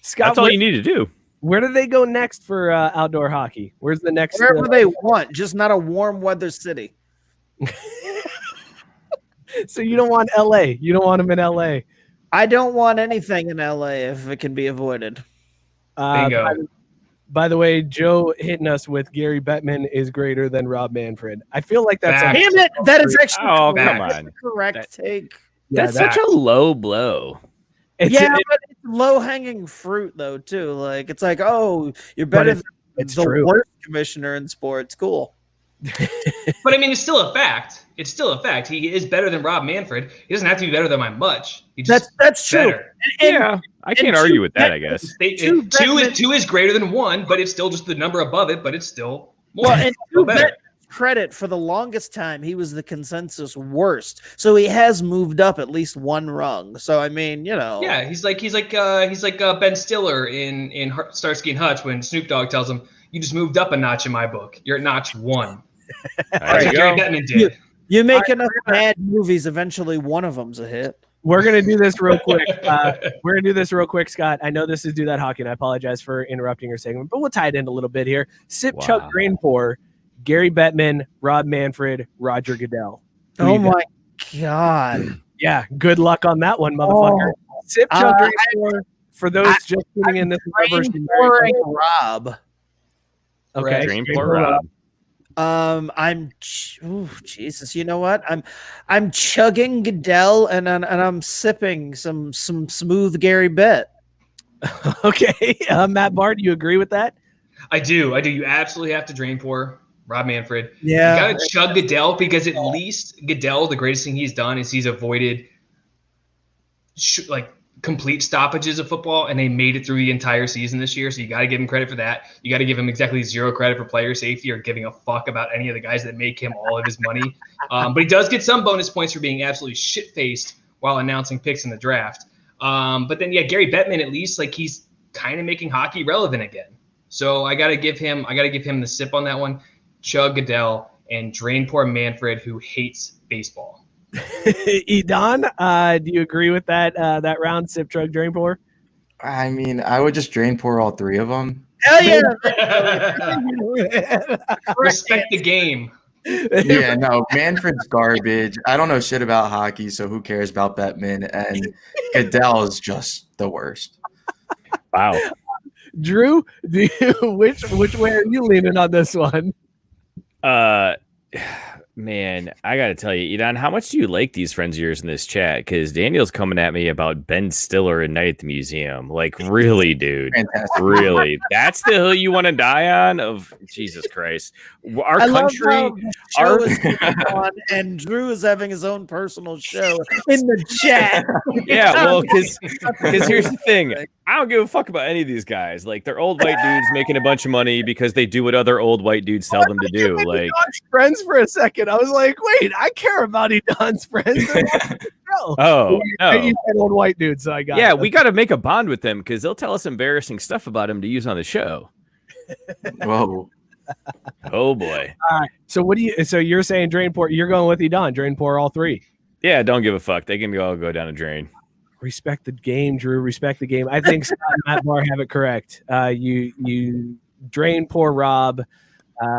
Scott, all you need to do. Where do they go next for outdoor hockey? Where's the next? Wherever they want, just not a warm weather city. So you don't want LA. You don't want them in LA. I don't want anything in LA if it can be avoided. Bingo. By the way, Joe hitting us with Gary Bettman is greater than Rob Manfred. I feel like that's Facts. Damn it! That is actually come on. correct take. That's such a low blow. But it's low hanging fruit though too. Like it's like, oh, you're better than the worst commissioner in sports. Cool. But I mean, it's still a fact. It's still a fact. He is better than Rob Manfred. He doesn't have to be better than my much. He just that's true. better. Yeah, I can't argue with that. I guess Two is greater than one, but it's still just the number above it. But it's still more. Well, and still better. Credit for the longest time, he was the consensus worst. So he has moved up at least one rung. So I mean, you know, Yeah, he's like Ben Stiller in Starsky and Hutch when Snoop Dogg tells him, "You just moved up a notch in my book. You're at notch 1." That's what Gary Bettman did. You make enough bad movies, eventually one of them's a hit. We're gonna do this real quick. We're gonna do this real quick, Scott. I know this is Do That Hockey, and I apologize for interrupting your segment, but we'll tie it in a little bit here. Sip, chug, drain, pour. Gary Bettman, Rob Manfred, Roger Goodell. Oh my God! Yeah, good luck on that one, motherfucker. Sip, chug, drain, pour. For those just tuning in, this is Rob. Okay, drain, pour, Rob. Jesus, you know what? I'm chugging Goodell and I'm sipping some smooth Gary Bett. Okay, Matt Barr, do you agree with that? I do. You absolutely have to drain pour Rob Manfred. Yeah, you gotta chug Goodell because at least Goodell, the greatest thing he's done is he's avoided complete stoppages of football, and they made it through the entire season this year. So you got to give him credit for that. You got to give him exactly zero credit for player safety or giving a fuck about any of the guys that make him all of his money. But he does get some bonus points for being absolutely shit-faced while announcing picks in the draft. But then, yeah, Gary Bettman, at least, like, he's kind of making hockey relevant again. So I got to give him the sip on that one. Chug Goodell and drain pour Manfred, who hates baseball. Edon, do you agree with that round? Sip, chug, drain, pour? I mean, I would just drain pour all three of them. Hell yeah! Respect the game. Yeah, no, Manfred's garbage. I don't know shit about hockey, so who cares about Bettman? And Goodell is just the worst. Wow. Drew, which way are you leaning on this one? Man, I got to tell you, Edon, how much do you like these friends of yours in this chat? Because Daniel's coming at me about Ben Stiller and Night at the Museum. Like, really, dude? Fantastic. Really? That's the hill you want to die on? Of Jesus Christ. Our country... and Drew is having his own personal show in the chat. Yeah, well, because here's the thing. I don't give a fuck about any of these guys. Like, they're old white dudes making a bunch of money because they do what other old white dudes tell them to do. Like, friends for a second. thinking. I was like, wait, I care about Edon's friends. Oh, no. You said old white dude, so I got Yeah, it. we got to make a bond with them because they'll tell us embarrassing stuff about him to use on the show. Whoa. Oh boy. All right. So what do you? So you're saying drain pour? You're going with Edon. Drain pour all three. Yeah, don't give a fuck. They can all go down a drain. Respect the game, Drew. Respect the game. I think Scott and Matt Barr have it correct. You drain pour Rob.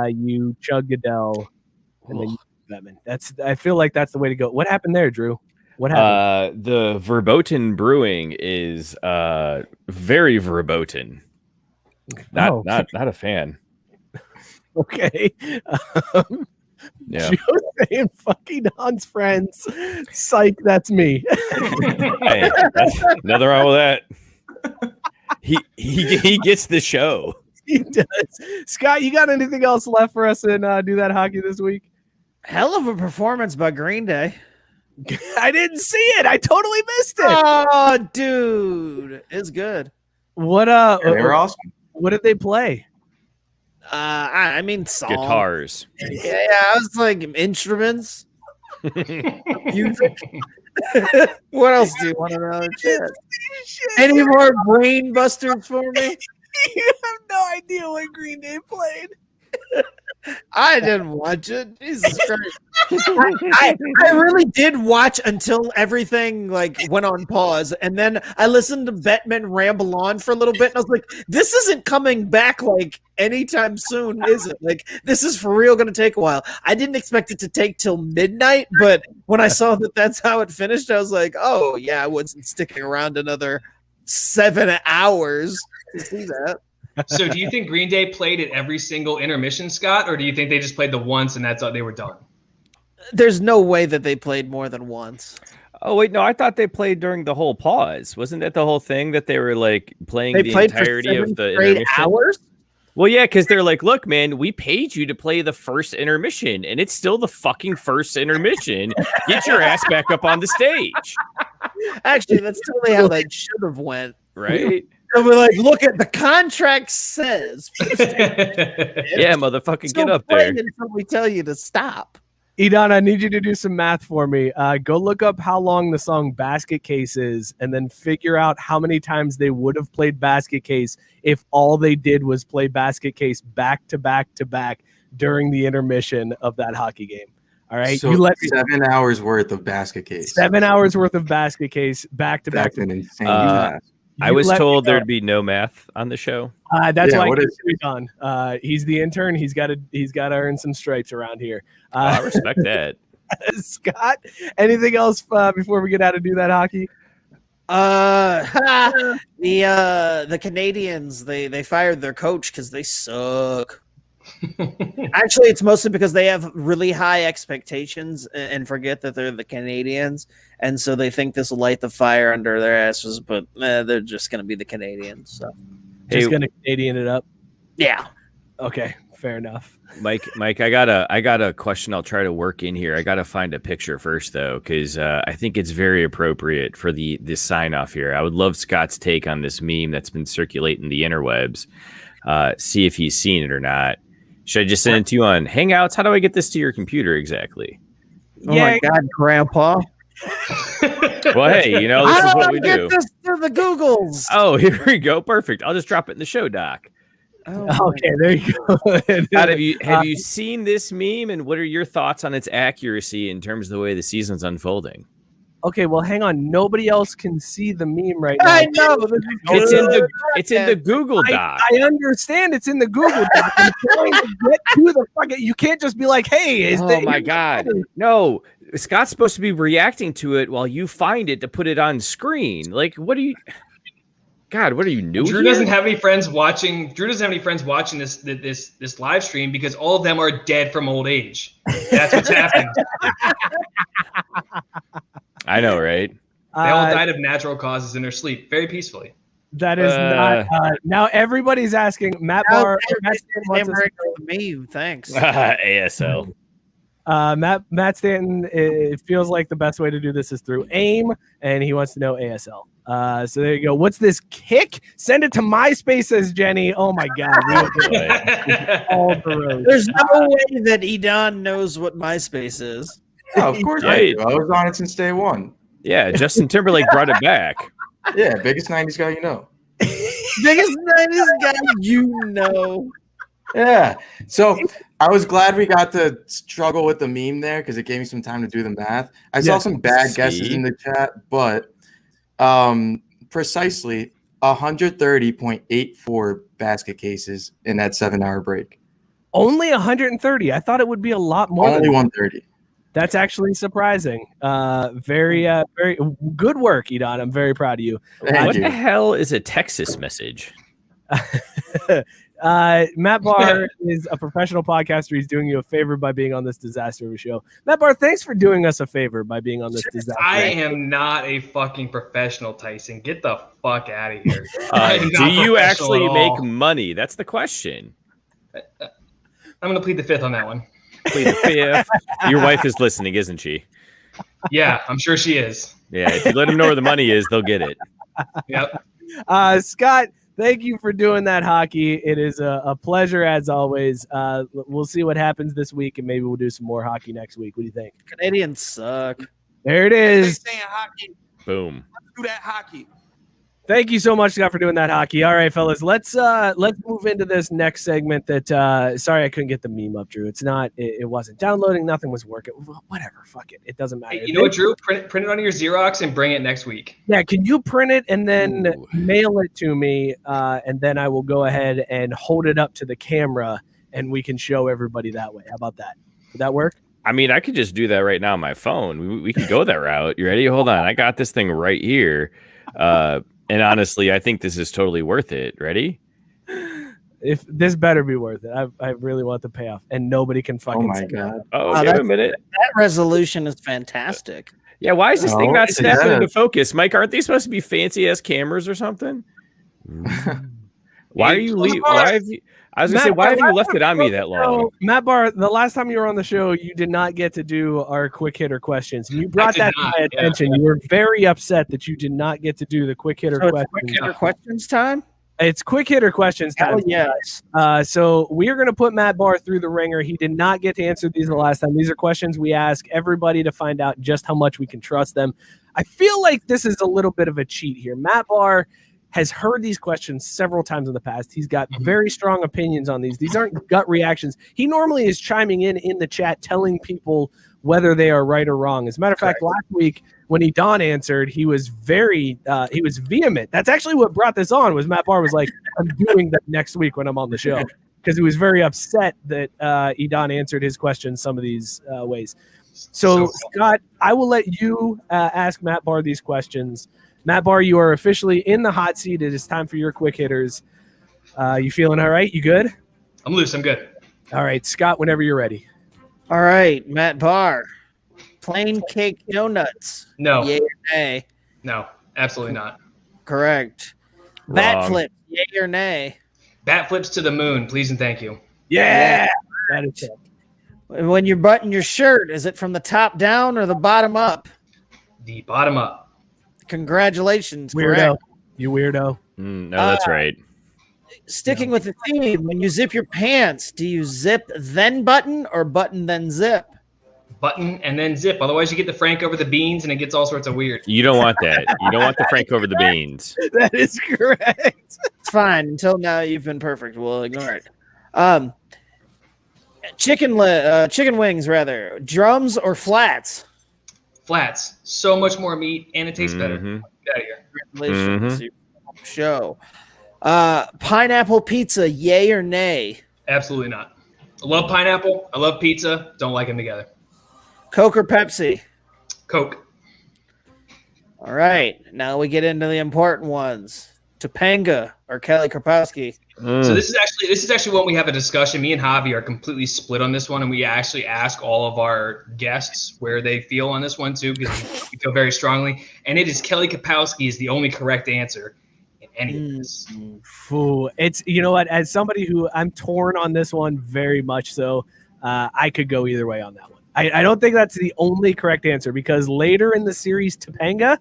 You chug Goodell, and then you Bettman. I feel like that's the way to go. What happened there, Drew? What happened? The verboten brewing is very verboten. Not a fan. Okay. Yeah. Joe saying fucking Don's friends. Psych, that's me. Hey, that's nothing wrong with that. He gets the show. He does. Scott, you got anything else left for us in Do That Hockey this week? Hell of a performance by Green Day. I didn't see it. I totally missed it. Oh, dude, it's good. What They were awesome. What did they play? I mean, songs. Guitars. Yeah, I was like instruments, music. What else do you want to know? Shit. Any more brain busters for me? You have no idea what Green Day played. I didn't watch it. Jesus Christ. I really did watch until everything like went on pause, and then I listened to Bettman ramble on for a little bit, and I was like, "This isn't coming back like anytime soon, is it? Like this is for real going to take a while." I didn't expect it to take till midnight, but when I saw that that's how it finished, I was like, "Oh yeah, I wasn't sticking around another 7 hours to see that." So do you think Green Day played at every single intermission, Scott, or do you think they just played the once and that's all they were done? There's no way that they played more than once. Oh wait, no, I thought they played during the whole pause. Wasn't that the whole thing that they were like playing the entirety of the intermission? Hours? Well, yeah, because they're like, look, man, we paid you to play the first intermission, and it's still the fucking first intermission. Get your ass back up on the stage. Actually, that's totally how that should have went. Right? So we're like, look at the contract says. Yeah, motherfucker, Still get up play there. until we tell you to stop. Edon, I need you to do some math for me. Go look up how long the song Basket Case is, and then figure out how many times they would have played Basket Case if all they did was play Basket Case back to back to back during the intermission of that hockey game. All right. So 7 hours worth of Basket Case. 7 hours worth of Basket Case back to back. That's an insane task. I was told there'd be no math on the show. That's why what is he's on. He's the intern. He's got to earn some stripes around here. I respect that. Scott, anything else before we get out and Do That Hockey? The Canadians they fired their coach because they suck. Actually, it's mostly because they have really high expectations and forget that they're the Canadians, and so they think this will light the fire under their asses. But they're just going to be the Canadians. So Just going to Canadian it up. Yeah. Okay. Fair enough. Mike, I got a question I'll try to work in here. I got to find a picture first though, because I think it's very appropriate for this sign off here. I would love Scott's take on this meme that's been circulating the interwebs. See if he's seen it or not. Should I just send it to you on Hangouts? How do I get this to your computer exactly? Oh my God, Grandpa! Well, hey, you know, this is what we do. Get this to the Googles. Oh, here we go. Perfect. I'll just drop it in the show doc. Oh, okay, there you go. Have you seen this meme, and what are your thoughts on its accuracy in terms of the way the season's unfolding? Okay, well, hang on. Nobody else can see the meme right now. I know. It's in the Google Doc. I understand it's in the Google Doc. I'm trying to get to the fucking. You can't just be like, "Hey, my God, no!" Scott's supposed to be reacting to it while you find it to put it on screen. Like, what are you? God, what are you new? Drew doesn't have any friends watching. Drew doesn't have any friends watching this live stream because all of them are dead from old age. That's what's happened. I know, right? They all died of natural causes in their sleep, very peacefully. That is not. Now everybody's asking Matt Barr. Meme, thanks. ASL. Matt Stanton. It feels like the best way to do this is through AIM, and he wants to know ASL. So there you go. What's this kick? Send it to MySpace, says Jenny. Oh my God. All the roads. There's no way that Edon knows what MySpace is. Oh, of course I do. I was on it since day one. Yeah, Justin Timberlake brought it back. Yeah, biggest 90s guy you know. Biggest 90s guy you know. Yeah. So I was glad we got to struggle with the meme there because it gave me some time to do the math. I saw some bad guesses in the chat, but precisely 130.84 basket cases in that 7-hour break. Only 130. I thought it would be a lot more. Only 130. That's actually surprising. Very good work, Edon. I'm very proud of you. What the hell is a Texas message? Matt Barr is a professional podcaster. He's doing you a favor by being on this disaster of a show. Matt Barr, thanks for doing us a favor by being on this disaster. I am not a fucking professional, Tyson. Get the fuck out of here. Do you actually make money? That's the question. I'm going to plead the fifth on that one. Plead the fifth. Your wife is listening, isn't she? Yeah, I'm sure she is. Yeah, if you let them know where the money is, they'll get it. Yep. Scott, thank you for doing that hockey. It is a pleasure as always. We'll see what happens this week, and maybe we'll do some more hockey next week. What do you think? Canadians suck. There it is. Saying hockey. Boom. Do that hockey. Thank you so much, Scott, for doing that hockey. All right, fellas, let's move into this next segment. That sorry, I couldn't get the meme up, Drew. It's not. It wasn't downloading. Nothing was working. Whatever. Fuck it. It doesn't matter. Hey, you know what, Drew? Print it on your Xerox and bring it next week. Yeah, can you print it and then mail it to me, and then I will go ahead and hold it up to the camera, and we can show everybody that way. How about that? Would that work? I mean, I could just do that right now on my phone. We could go that route. You ready? Hold on. I got this thing right here. And honestly, I think this is totally worth it. Ready? If this better be worth it. I really want the payoff, and nobody can fucking. Oh my God! Oh, give a minute. That resolution is fantastic. Yeah, why is this thing not snapping into focus, Mike? Aren't these supposed to be fancy ass cameras or something? Why are you? Why have you? I was gonna say, why have you left it on me that long? Matt Barr, the last time you were on the show, you did not get to do our quick hitter questions. You brought that to my attention. You were very upset that you did not get to do the quick hitter questions. Quick hitter questions time? It's quick hitter questions time. Hell yes. So we are going to put Matt Barr through the ringer. He did not get to answer these the last time. These are questions we ask everybody to find out just how much we can trust them. I feel like this is a little bit of a cheat here. Matt Barr has heard these questions several times in the past. He's got very strong opinions on these. These aren't gut reactions. He normally is chiming in the chat, telling people whether they are right or wrong. As a matter of fact, last week when Edon answered, he was he was vehement. That's actually what brought this on. Was Matt Barr was like, "I'm doing that next week when I'm on the show," because he was very upset that Edon answered his questions some of these ways. So Scott, I will let you ask Matt Barr these questions. Matt Barr, you are officially in the hot seat. It is time for your quick hitters. You feeling all right? You good? I'm loose. I'm good. All right, Scott, whenever you're ready. All right, Matt Barr. Plain cake donuts. No. Yay or nay? No, absolutely not. Correct. Bat flip. Yay or nay? Bat flips to the moon, please and thank you. Yeah. That is it. When you button your shirt, is it from the top down or the bottom up? The bottom up. Congratulations. Weirdo. Correct. You weirdo. No, that's right. Sticking with the theme, when you zip your pants, do you zip then button or button then zip? Button and then zip. Otherwise, you get the Frank over the beans and it gets all sorts of weird. You don't want that. You don't want the Frank over the beans. That is correct. It's fine. Until now, you've been perfect. We'll ignore it. Chicken wings, rather. Drums or flats? Flats. So much more meat and it tastes better. Get out of here. Congratulations. Show. Pineapple pizza, yay or nay? Absolutely not. I love pineapple. I love pizza. Don't like them together. Coke or Pepsi? Coke. All right. Now we get into the important ones. Topanga or Kelly Karpowski? So this is actually when we have a discussion. Me and Javi are completely split on this one, and we actually ask all of our guests where they feel on this one too, because we feel very strongly. And it is Kelly Kapowski is the only correct answer in any of this. It's, you know what? As somebody who I'm torn on this one very much so, I could go either way on that one. I don't think that's the only correct answer because later in the series, Topanga,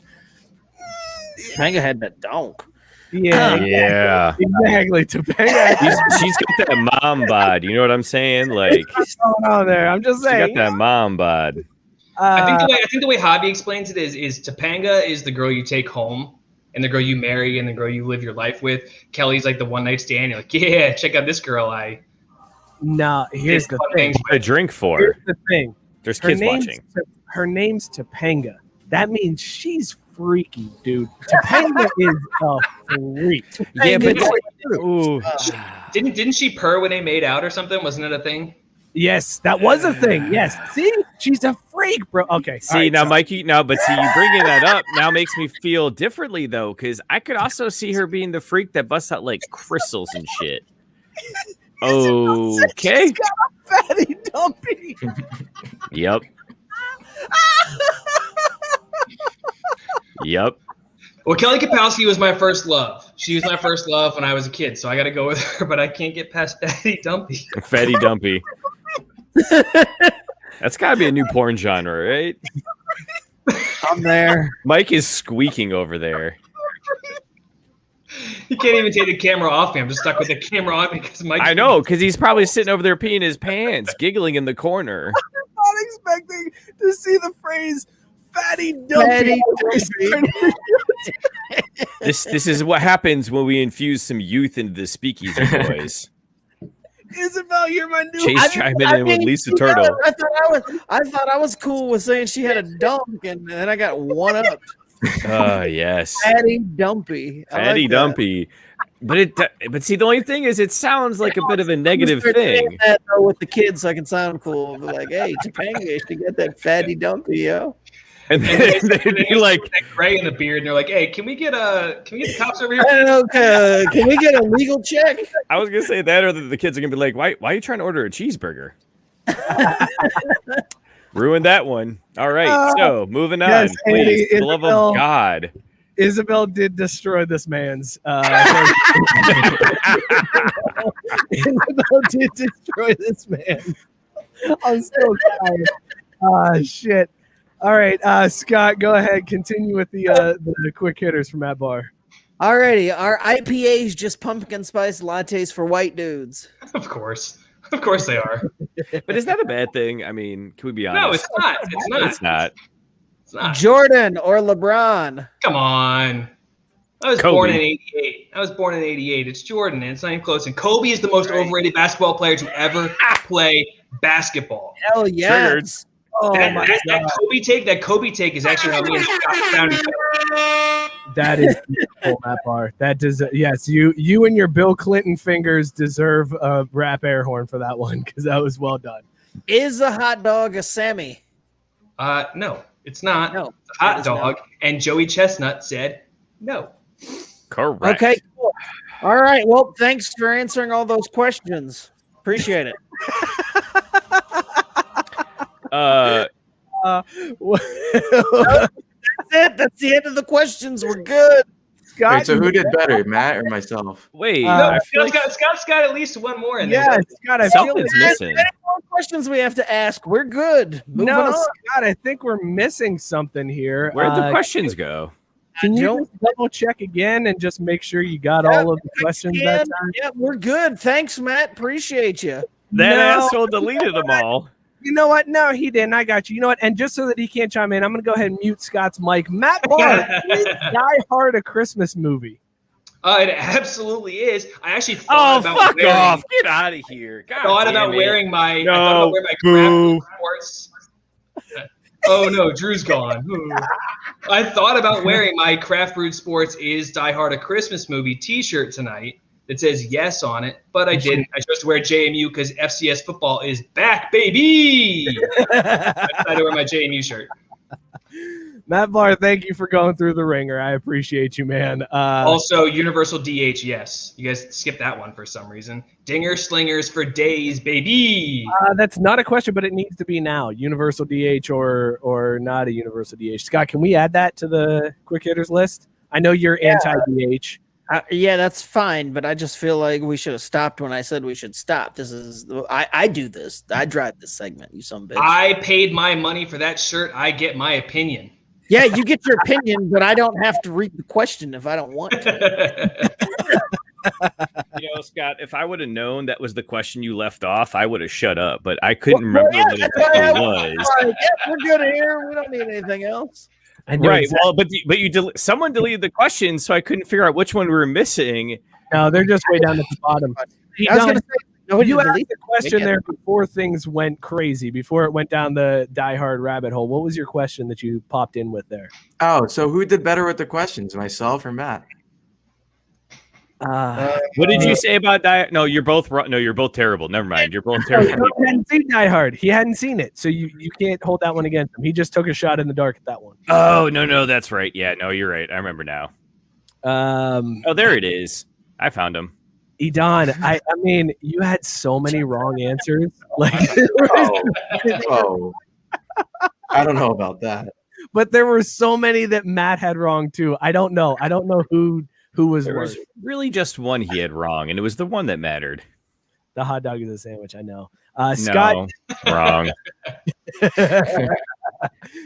Topanga had that donk. Yeah. Exactly. Topanga. She's got that mom bod. You know what I'm saying? Like, what's going on there? I'm just she saying. got that mom bod. I think the way Hobby explains it is Topanga is the girl you take home and the girl you marry and the girl you live your life with. Kelly's like the one night stand. You're like, yeah, check out this girl. No, here's the thing. A drink for. Here's the thing. There's kids watching. Her name's Topanga. That means she's freaky, dude. Topanga is a freak. Yeah, but didn't she purr when they made out or something? Wasn't it a thing? Yes, that was a thing. Yes. See, she's a freak, bro. Okay. See, right, now, Mikey, but see, you bringing that up now makes me feel differently, though, because I could also see her being the freak that busts out, like, crystals and shit. Okay. She's got a fatty dumpy. Yep. Yep. Well, Kelly Kapowski was my first love. She was my first love when I was a kid, so I got to go with her, but I can't get past Fatty Dumpy. Fatty Dumpy. That's got to be a new porn genre, right? I'm there. Mike is squeaking over there. He can't even take the camera off me. I'm just stuck with the camera on because Mike. I know, because he's probably sitting over there peeing his pants, giggling in the corner. I'm not expecting to see the phrase Fatty Dumpy. This is what happens when we infuse some youth into the speakeasy, boys. Isabel, you're my new. Chase chiming in with Lisa Turtle. I thought I was cool with saying she had a dunk, and then I got one up. Yes. Fatty Dumpy. Fatty Dumpy. But see, the only thing is, it sounds like a bit of a negative thing. That, with the kids, so I can sound cool. Be like, hey, Topanga, she got that Fatty Dumpy, yo. And then they'd be like, that gray in the beard, and they're like, "Hey, can we get the cops over here? I don't know, can we get a legal check?" I was gonna say that, or the kids are gonna be like, "Why are you trying to order a cheeseburger?" Ruined that one. All right, so moving on, yes, please. For the Isabel, love of God. Isabel did destroy this man's. Isabel did destroy this man. I'm so tired. Shit. All right, Scott, go ahead. Continue with the quick hitters from Matt Barr. Alrighty, our IPAs just pumpkin spice lattes for white dudes. Of course they are. But is that a bad thing? I mean, can we be honest? No, it's not. It's not. It's not. It's not. Jordan or LeBron? Come on. I was born in 88. It's Jordan, and it's not even close. And Kobe is the most overrated basketball player to ever play basketball. Hell yes. That Kobe take is actually how me and Scott found each other. That is beautiful, Matt Barr. That does, yes. You and your Bill Clinton fingers deserve a rap air horn for that one because that was well done. Is a hot dog a Sammy? No, it's not. No, it's a hot dog. And Joey Chestnut said no. Correct. Okay, cool. All right. Well, thanks for answering all those questions. Appreciate it. That's it. That's the end of the questions. We're good. Scott, wait, so who did better, Matt or myself? Wait, Scott's got at least one more in there. Yeah, Scott, I feel something's missing. Any more questions we have to ask? We're good. Moving on. Scott, I think we're missing something here. Where'd the questions go? Can you just double check again and just make sure you got all of the questions that time? Yeah, we're good. Thanks, Matt. Appreciate you. That asshole deleted them all. You know what? No, he didn't. I got you. You know what? And just so that he can't chime in, I'm going to go ahead and mute Scott's mic. Matt Barr, is Die Hard a Christmas movie? It absolutely is. I actually thought about fuck off. Get out of here. I thought about wearing my Craft Sports. Oh no, Drew's gone. I thought about wearing my Craft Brewed Sports is Die Hard a Christmas movie t-shirt tonight that says yes on it, but I didn't. I chose to wear JMU because FCS football is back, baby. I decided to wear my JMU shirt. Matt Barr, thank you for going through the ringer. I appreciate you, man. Also, Universal DH, yes. You guys skipped that one for some reason. Dinger slingers for days, baby. That's not a question, but it needs to be now. Universal DH or not a Universal DH. Scott, can we add that to the quick hitters list? I know you're anti-DH. Yeah, that's fine, but I just feel like we should have stopped when I said we should stop. I do this. I drive this segment, you son of a bitch. I paid my money for that shirt. I get my opinion. Yeah, you get your opinion, but I don't have to read the question if I don't want to. Scott, if I would have known that was the question you left off, I would have shut up. But I couldn't remember what it was. We're good here. We don't need anything else. Right. Well, but someone deleted the question, so I couldn't figure out which one we were missing. No, they're just way down at the bottom. I was going to say, you asked the question there before things went crazy, before it went down the diehard rabbit hole. What was your question that you popped in with there? Oh, so who did better with the questions, myself or Matt? What did you say about Die? No, you're both wrong. No, you're both terrible. Never mind. You're both terrible. He hadn't seen Die Hard. He hadn't seen it, so you can't hold that one against him. He just took a shot in the dark at that one. Oh no, that's right. Yeah, no, you're right. I remember now. Oh, there it is. I found him. Edon, I mean, you had so many wrong answers. Like, oh, I don't know about that. But there were so many that Matt had wrong too. I don't know who was there worse. Was really just one he had wrong, and it was the one that mattered. The hot dog is a sandwich. I know. Scott, no, wrong.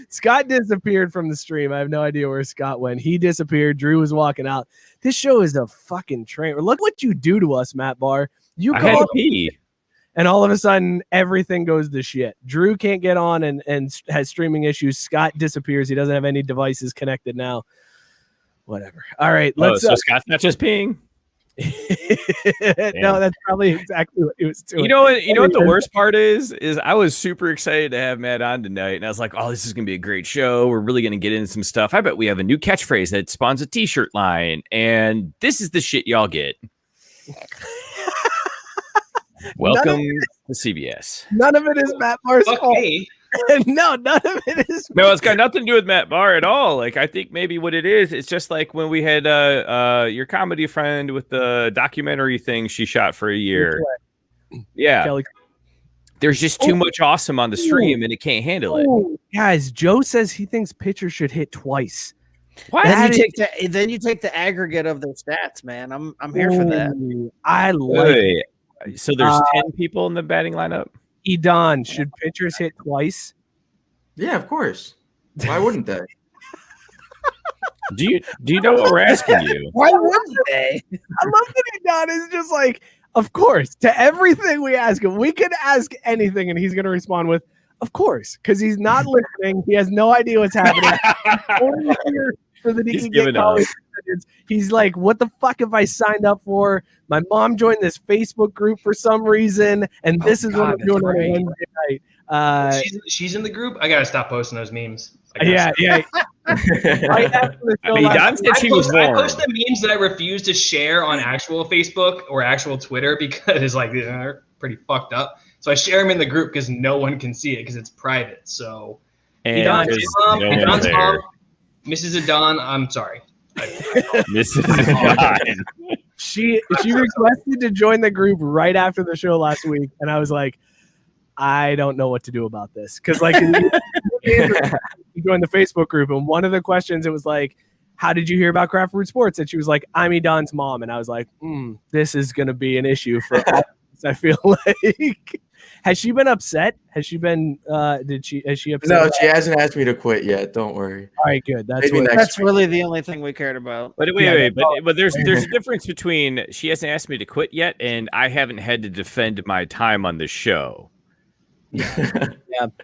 Scott disappeared from the stream. I have no idea where Scott went. He disappeared. Drew was walking out. This show is a fucking train. Look what you do to us, Matt Barr. You I had to pee. And all of a sudden, everything goes to shit. Drew can't get on and has streaming issues. Scott disappears. He doesn't have any devices connected now. Whatever. All right. Let's. So Scott's not just peeing. No, that's probably exactly what he was doing. You know what the worst part is I was super excited to have Matt on tonight, and I was like, oh, this is gonna be a great show. We're really gonna get into some stuff. I bet we have a new catchphrase that spawns a t-shirt line, and this is the shit y'all get. Welcome to CBS. None of it is Matt Barr's fault. No, none of it is. No, it's got nothing to do with Matt Barr at all. Like, I think maybe what it is, it's just like when we had your comedy friend with the documentary thing she shot for a year. Yeah. Kelly. There's just too much awesome on the stream and it can't handle it. Guys, Joe says he thinks pitchers should hit twice. What? Then you take the aggregate of their stats, man. I'm here for that. I like it. So there's 10 people in the batting lineup? Edon, should pitchers hit twice? Yeah, of course. Why wouldn't they? Do you know what we're asking you? Why wouldn't they? I love that Edon is just like, of course, to everything we ask him. We could ask anything and he's going to respond with, of course, because he's not listening. He has no idea what's happening. Only here so that he can get college credits. He's like, what the fuck have I signed up for? My mom joined this Facebook group for some reason, and this is what I'm doing on a Wednesday night. She's in the group. I gotta stop posting those memes. Yeah. Right after the show, I post the memes that I refuse to share on actual Facebook or actual Twitter because they're pretty fucked up. So I share them in the group because no one can see it because it's private. So Edon's mom, Mrs. Edon, I'm sorry. Mrs. Edon. She requested to join the group right after the show last week, and I was like, I don't know what to do about this because you joined the Facebook group, and one of the questions it was like, how did you hear about Craft Brewed Sports? And she was like, I'm Edon's mom, and I was like, this is going to be an issue for all of us, I feel like. Has she been upset? Has she been? Has she upset? No, she hasn't asked me to quit yet. Don't worry. All right, good. That's really the only thing we cared about. But but there's a difference between she hasn't asked me to quit yet, and I haven't had to defend my time on the show. Yeah.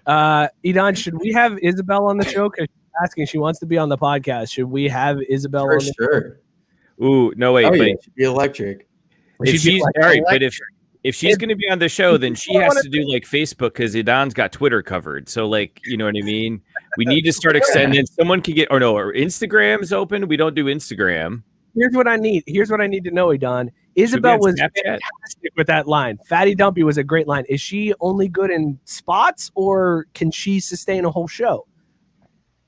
Edon, should we have Isabel on the show? Because she's asking, she wants to be on the podcast. Should we have Isabel on the show? Ooh, no wait, but yeah, she'd be electric. If she's all right, but if she's going to be on the show, then she has to do like Facebook because Edon's got Twitter covered. So you know what I mean? We need to start extending. Someone can get, or Instagram's open. We don't do Instagram. Here's what I need to know, Edon. Isabel was fantastic with that line. Fatty Dumpy was a great line. Is she only good in spots or can she sustain a whole show?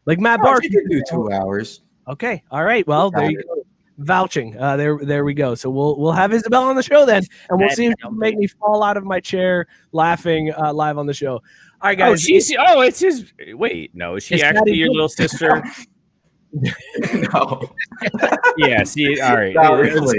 Like Matt Barr can do 2 hours. Okay. All right. Well, there you go. Vouching. There we go. So we'll have Isabel on the show then, and we'll see if she can make me fall out of my chair laughing live on the show. All right, guys. It's his. Wait, no, is she actually your little sister? No. Yeah. See, all right.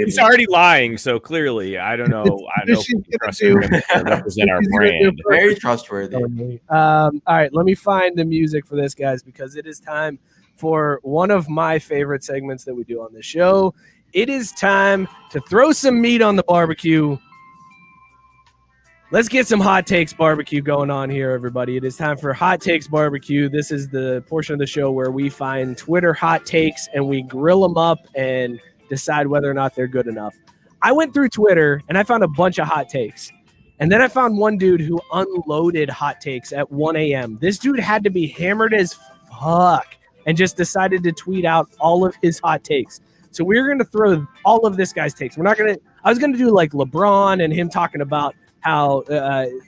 He's already lying, so clearly, I don't know. I know we can trust him to represent our brand. Very trustworthy. All right, let me find the music for this, guys, because it is time for one of my favorite segments that we do on the show. It is time to throw some meat on the barbecue. Let's get some hot takes barbecue going on here, everybody. It is time for Hot Takes Barbecue. This is the portion of the show where we find Twitter hot takes and we grill them up and decide whether or not they're good enough. I went through Twitter and I found a bunch of hot takes. And then I found one dude who unloaded hot takes at 1 a.m. This dude had to be hammered as fuck and just decided to tweet out all of his hot takes. So we're going to throw all of this guy's takes. I was going to do like LeBron and him talking about how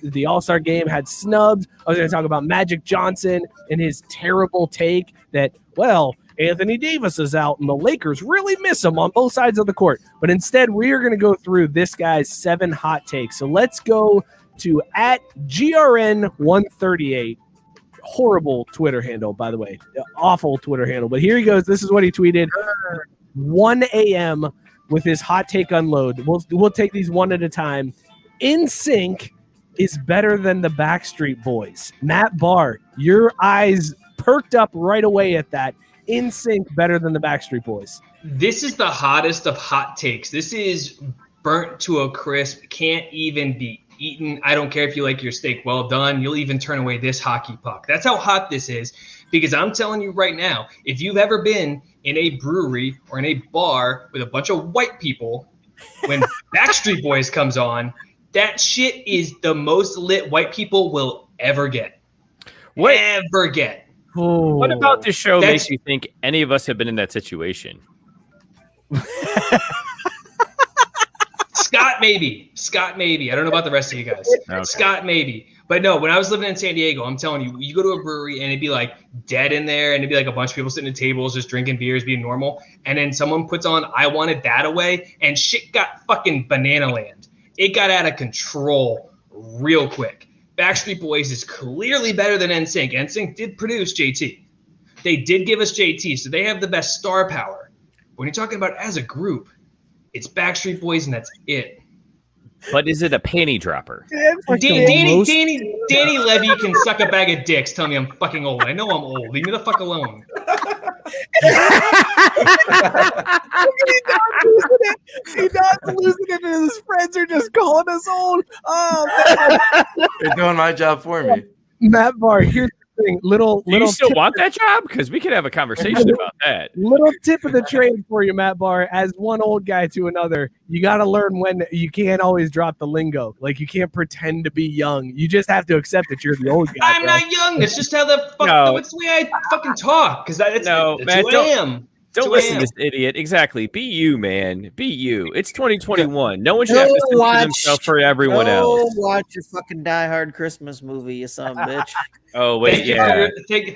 the All-Star game had snubs. I was going to talk about Magic Johnson and his terrible take that, well, Anthony Davis is out and the Lakers really miss him on both sides of the court. But instead, we are going to go through this guy's 7 hot takes. So let's go to @GRN138. Horrible Twitter handle, by the way. Awful Twitter handle. But here he goes. This is what he tweeted. 1 a.m. with his hot take unload. We'll take these one at a time. NSYNC is better than the Backstreet Boys. Matt Barr, your eyes perked up right away at that. NSYNC better than the Backstreet Boys. This is the hottest of hot takes. This is burnt to a crisp. Can't even be eaten. I don't care if you like your steak well done. You'll even turn away this hockey puck. That's how hot this is. Because I'm telling you right now, if you've ever been in a brewery or in a bar with a bunch of white people, when Backstreet Boys comes on, that shit is the most lit white people will ever get. Ever get. What about this show makes you think any of us have been in that situation? Scott, maybe. I don't know about the rest of you guys. Okay. Scott, maybe. But no, when I was living in San Diego, I'm telling you, you go to a brewery and it'd be like dead in there and it'd be like a bunch of people sitting at tables just drinking beers, being normal. And then someone puts on I Wanted That Away and shit got fucking banana land. It got out of control real quick. Backstreet Boys is clearly better than NSYNC. NSYNC did produce JT. They did give us JT, so they have the best star power. When you're talking about as a group, it's Backstreet Boys and that's it. But is it a panty dropper? Danny Levy can suck a bag of dicks. Tell me I'm fucking old. I know I'm old. Leave me the fuck alone. He does losing it, and his friends are just calling us old. Oh, man. You're doing my job for me. Matt Barr, here's the thing. Do you still want that job? Because we could have a conversation about that. Little tip of the trade for you, Matt Barr. As one old guy to another, you got to learn when you can't always drop the lingo. Like, you can't pretend to be young. You just have to accept that you're the old guy. I'm not young. It's just how the fuck. It's the way I fucking talk. Because that's who I am. Don't listen to this idiot. Exactly. Be you, man. Be you. It's 2021. No one should have to censor himself for everyone else. Watch your fucking Die Hard Christmas movie, you son of a bitch. Oh, wait,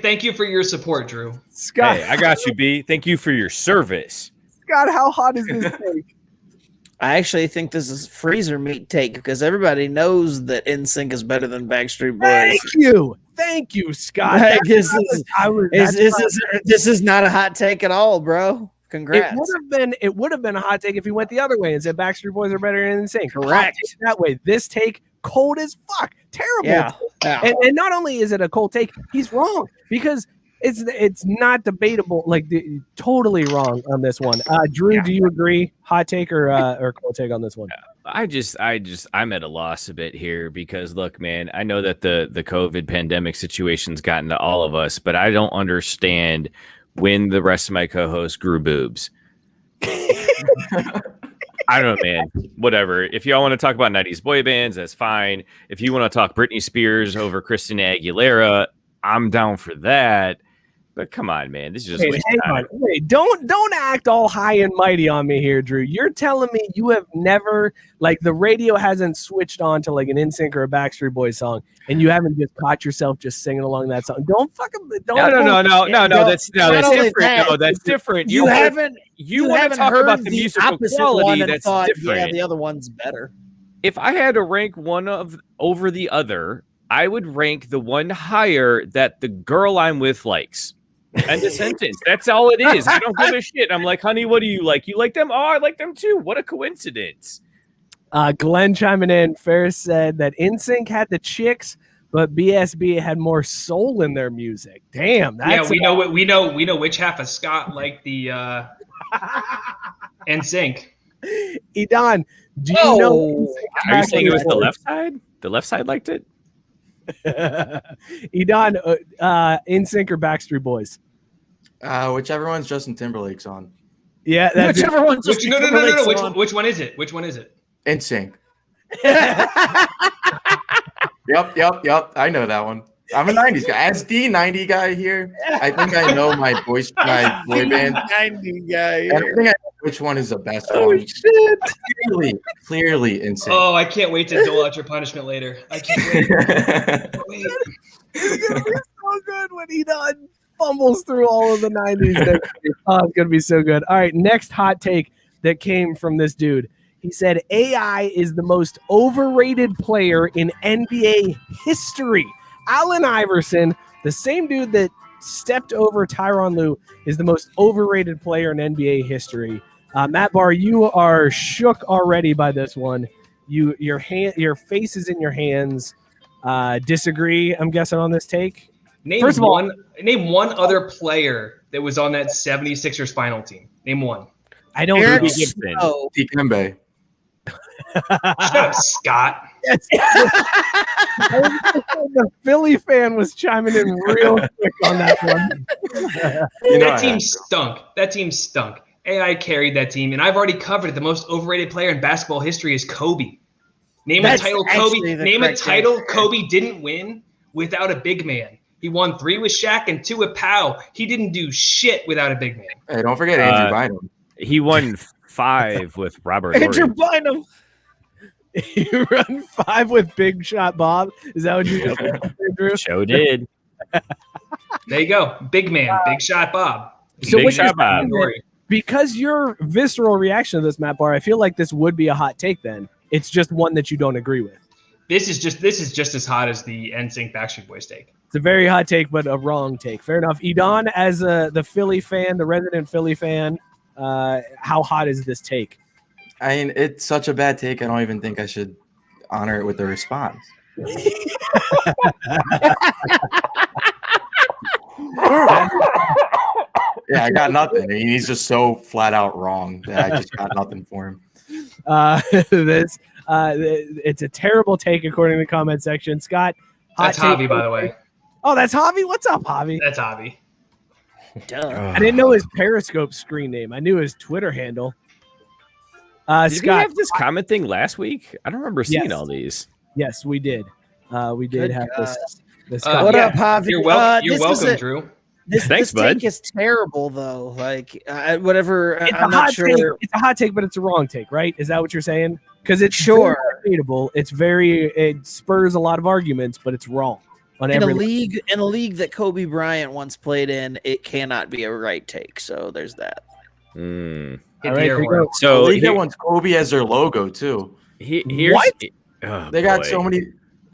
Thank you for your support, Drew. Scott. Hey, I got you, B. Thank you for your service. Scott, how hot is this take? I actually think this is freezer meat take because everybody knows that NSYNC is better than Backstreet Boys. Thank you, Scott. This is not a hot take at all, bro. Congrats. It would have been a hot take if he went the other way and said Backstreet Boys are better than NSYNC. Correct. That way. This take, cold as fuck. Terrible. Yeah. And not only is it a cold take, he's wrong because it's not debatable. Like totally wrong on this one. Drew, do you agree? Hot take or cold take on this one? I'm at a loss a bit here because look, man, I know that the COVID pandemic situation's gotten to all of us, but I don't understand when the rest of my co-hosts grew boobs. I don't know, man. Whatever. If y'all want to talk about 90s boy bands, that's fine. If you want to talk Britney Spears over Christina Aguilera, I'm down for that. But come on, man. This is just hang on. Wait, don't act all high and mighty on me here, Drew. You're telling me you have never, like, the radio hasn't switched on to like an NSYNC or a Backstreet Boys song, and you haven't just caught yourself just singing along that song. No. That's different. No, that's different. You haven't talk heard about the musical quality. That's thought, different. Yeah, the other one's better. If I had to rank one over the other, I would rank the one higher that the girl I'm with likes. End of sentence. That's all it is. I don't give a shit. I'm like, honey, what do you like? You like them? Oh, I like them too. What a coincidence. Glenn chiming in. Ferris said that NSYNC had the chicks, but BSB had more soul in their music. Damn. That's we know which half of Scott liked the NSYNC. Edon, do you know? Are you saying it was the left side? The left side liked it? Edon, NSYNC or Backstreet Boys? Whichever one's Justin Timberlake's on. Yeah, that's whichever one's Justin Timberlake's on. Which one is it? Which one is it? NSYNC. Yep. I know that one. I'm a 90s guy. As the 90 guy here, I think I know my boy band. 90 guy. I think I know which one is the best one. Oh, shit. Clearly NSYNC. Oh, I can't wait to dole out your punishment later. I can't wait. It's gonna be so good when Edon fumbles through all of the 90s. Oh, it's gonna be so good. All right, next hot take that came from this dude. He said AI is the most overrated player in NBA history. Allen Iverson, the same dude that stepped over Tyronn Lue, is the most overrated player in NBA history. Matt Barr, you are shook already by this one. Your face is in your hands. Disagree, I'm guessing, on this take. Name one other player that was on that 76ers final team. Name one. I don't Eric know. Snow. Dikembe. Shut up, Scott. The Philly fan was chiming in real quick on that one. That team stunk. AI carried that team, and I've already covered it. The most overrated player in basketball history is Kobe. Name a title Kobe didn't win without a big man. He won 3 with Shaq and 2 with Powell. He didn't do shit without a big man. Hey, don't forget Andrew Bynum. He won 5 with Robert Andrew Horry. Bynum. You run 5 with Big Shot Bob. Is that what you just said, Drew? Show did. There you go. Big man. Big Shot Bob. So Big what Shot Bob. Because your visceral reaction to this, Matt Barr, I feel like this would be a hot take then. It's just one that you don't agree with. This is just as hot as the NSYNC Backstreet Boys take. It's a very hot take, but a wrong take. Fair enough. Edon, as the Philly fan, the resident Philly fan, how hot is this take? I mean, it's such a bad take. I don't even think I should honor it with a response. Yeah, I got nothing. He's just so flat out wrong that I just got nothing for him. It's a terrible take according to the comment section. Scott, that's Javi, by the way. Oh, that's Javi. What's up, Javi? That's Javi. I didn't know his Periscope screen name. I knew his Twitter handle. Did Scott, we have this comment thing last week? I don't remember seeing all these. Yes, we did. We did have this. What up, Javi? You're welcome, Drew. This take is terrible, though. Like, whatever. I'm not sure. It's a hot take, but it's a wrong take, right? Is that what you're saying? Because it's debatable. It spurs a lot of arguments, but it's wrong. In a league that Kobe Bryant once played in, it cannot be a right take. So there's that. All right, so they wants Kobe as their logo too. What? They got so many.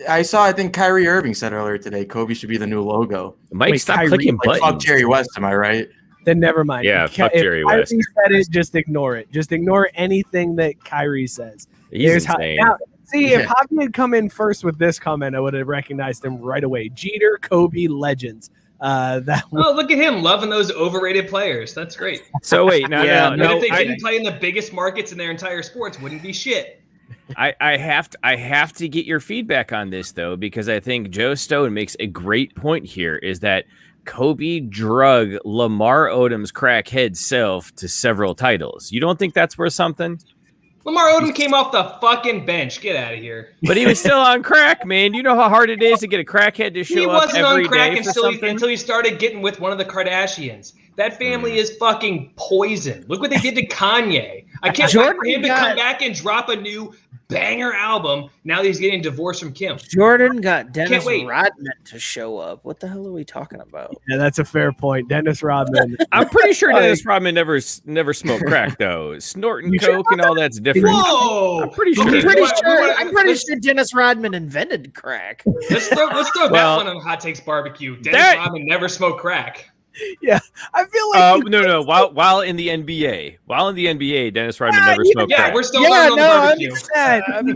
I think Kyrie Irving said earlier today, Kobe should be the new logo. Mike, stop clicking buttons. Fuck Jerry West, am I right? Then never mind. Yeah, fuck Jerry West. If Kyrie said it, just ignore it. Just ignore anything that Kyrie says. He's insane. If Javi had come in first with this comment, I would have recognized him right away. Jeter, Kobe, legends. Look at him loving those overrated players. That's great. So wait, no. If they didn't play in the biggest markets in their entire sports, wouldn't be shit. I have to get your feedback on this though, because I think Joe Stone makes a great point here. Is that Kobe drug Lamar Odom's crackhead self to several titles? You don't think that's worth something? Lamar Odom came off the fucking bench. Get out of here. But he was still on crack, man. You know how hard it is to get a crackhead to show up every day. He wasn't on crack until he started getting with one of the Kardashians. That family is fucking poison. Look what they did to Kanye. I can't wait for him to come back and drop a new banger album now that he's getting divorced from Kim. Jordan got Dennis Rodman to show up. What the hell are we talking about? Yeah, that's a fair point. Dennis Rodman. I'm pretty sure Dennis Rodman never smoked crack though. Snorting coke and all that's different. Whoa! I'm pretty sure. I'm pretty sure Dennis Rodman invented crack. Let's throw that one on Hot Takes Barbecue. Dennis Rodman never smoked crack. Yeah, I feel like no. While in the NBA, Dennis Rodman never smoked crack. Yeah, we're still learning on the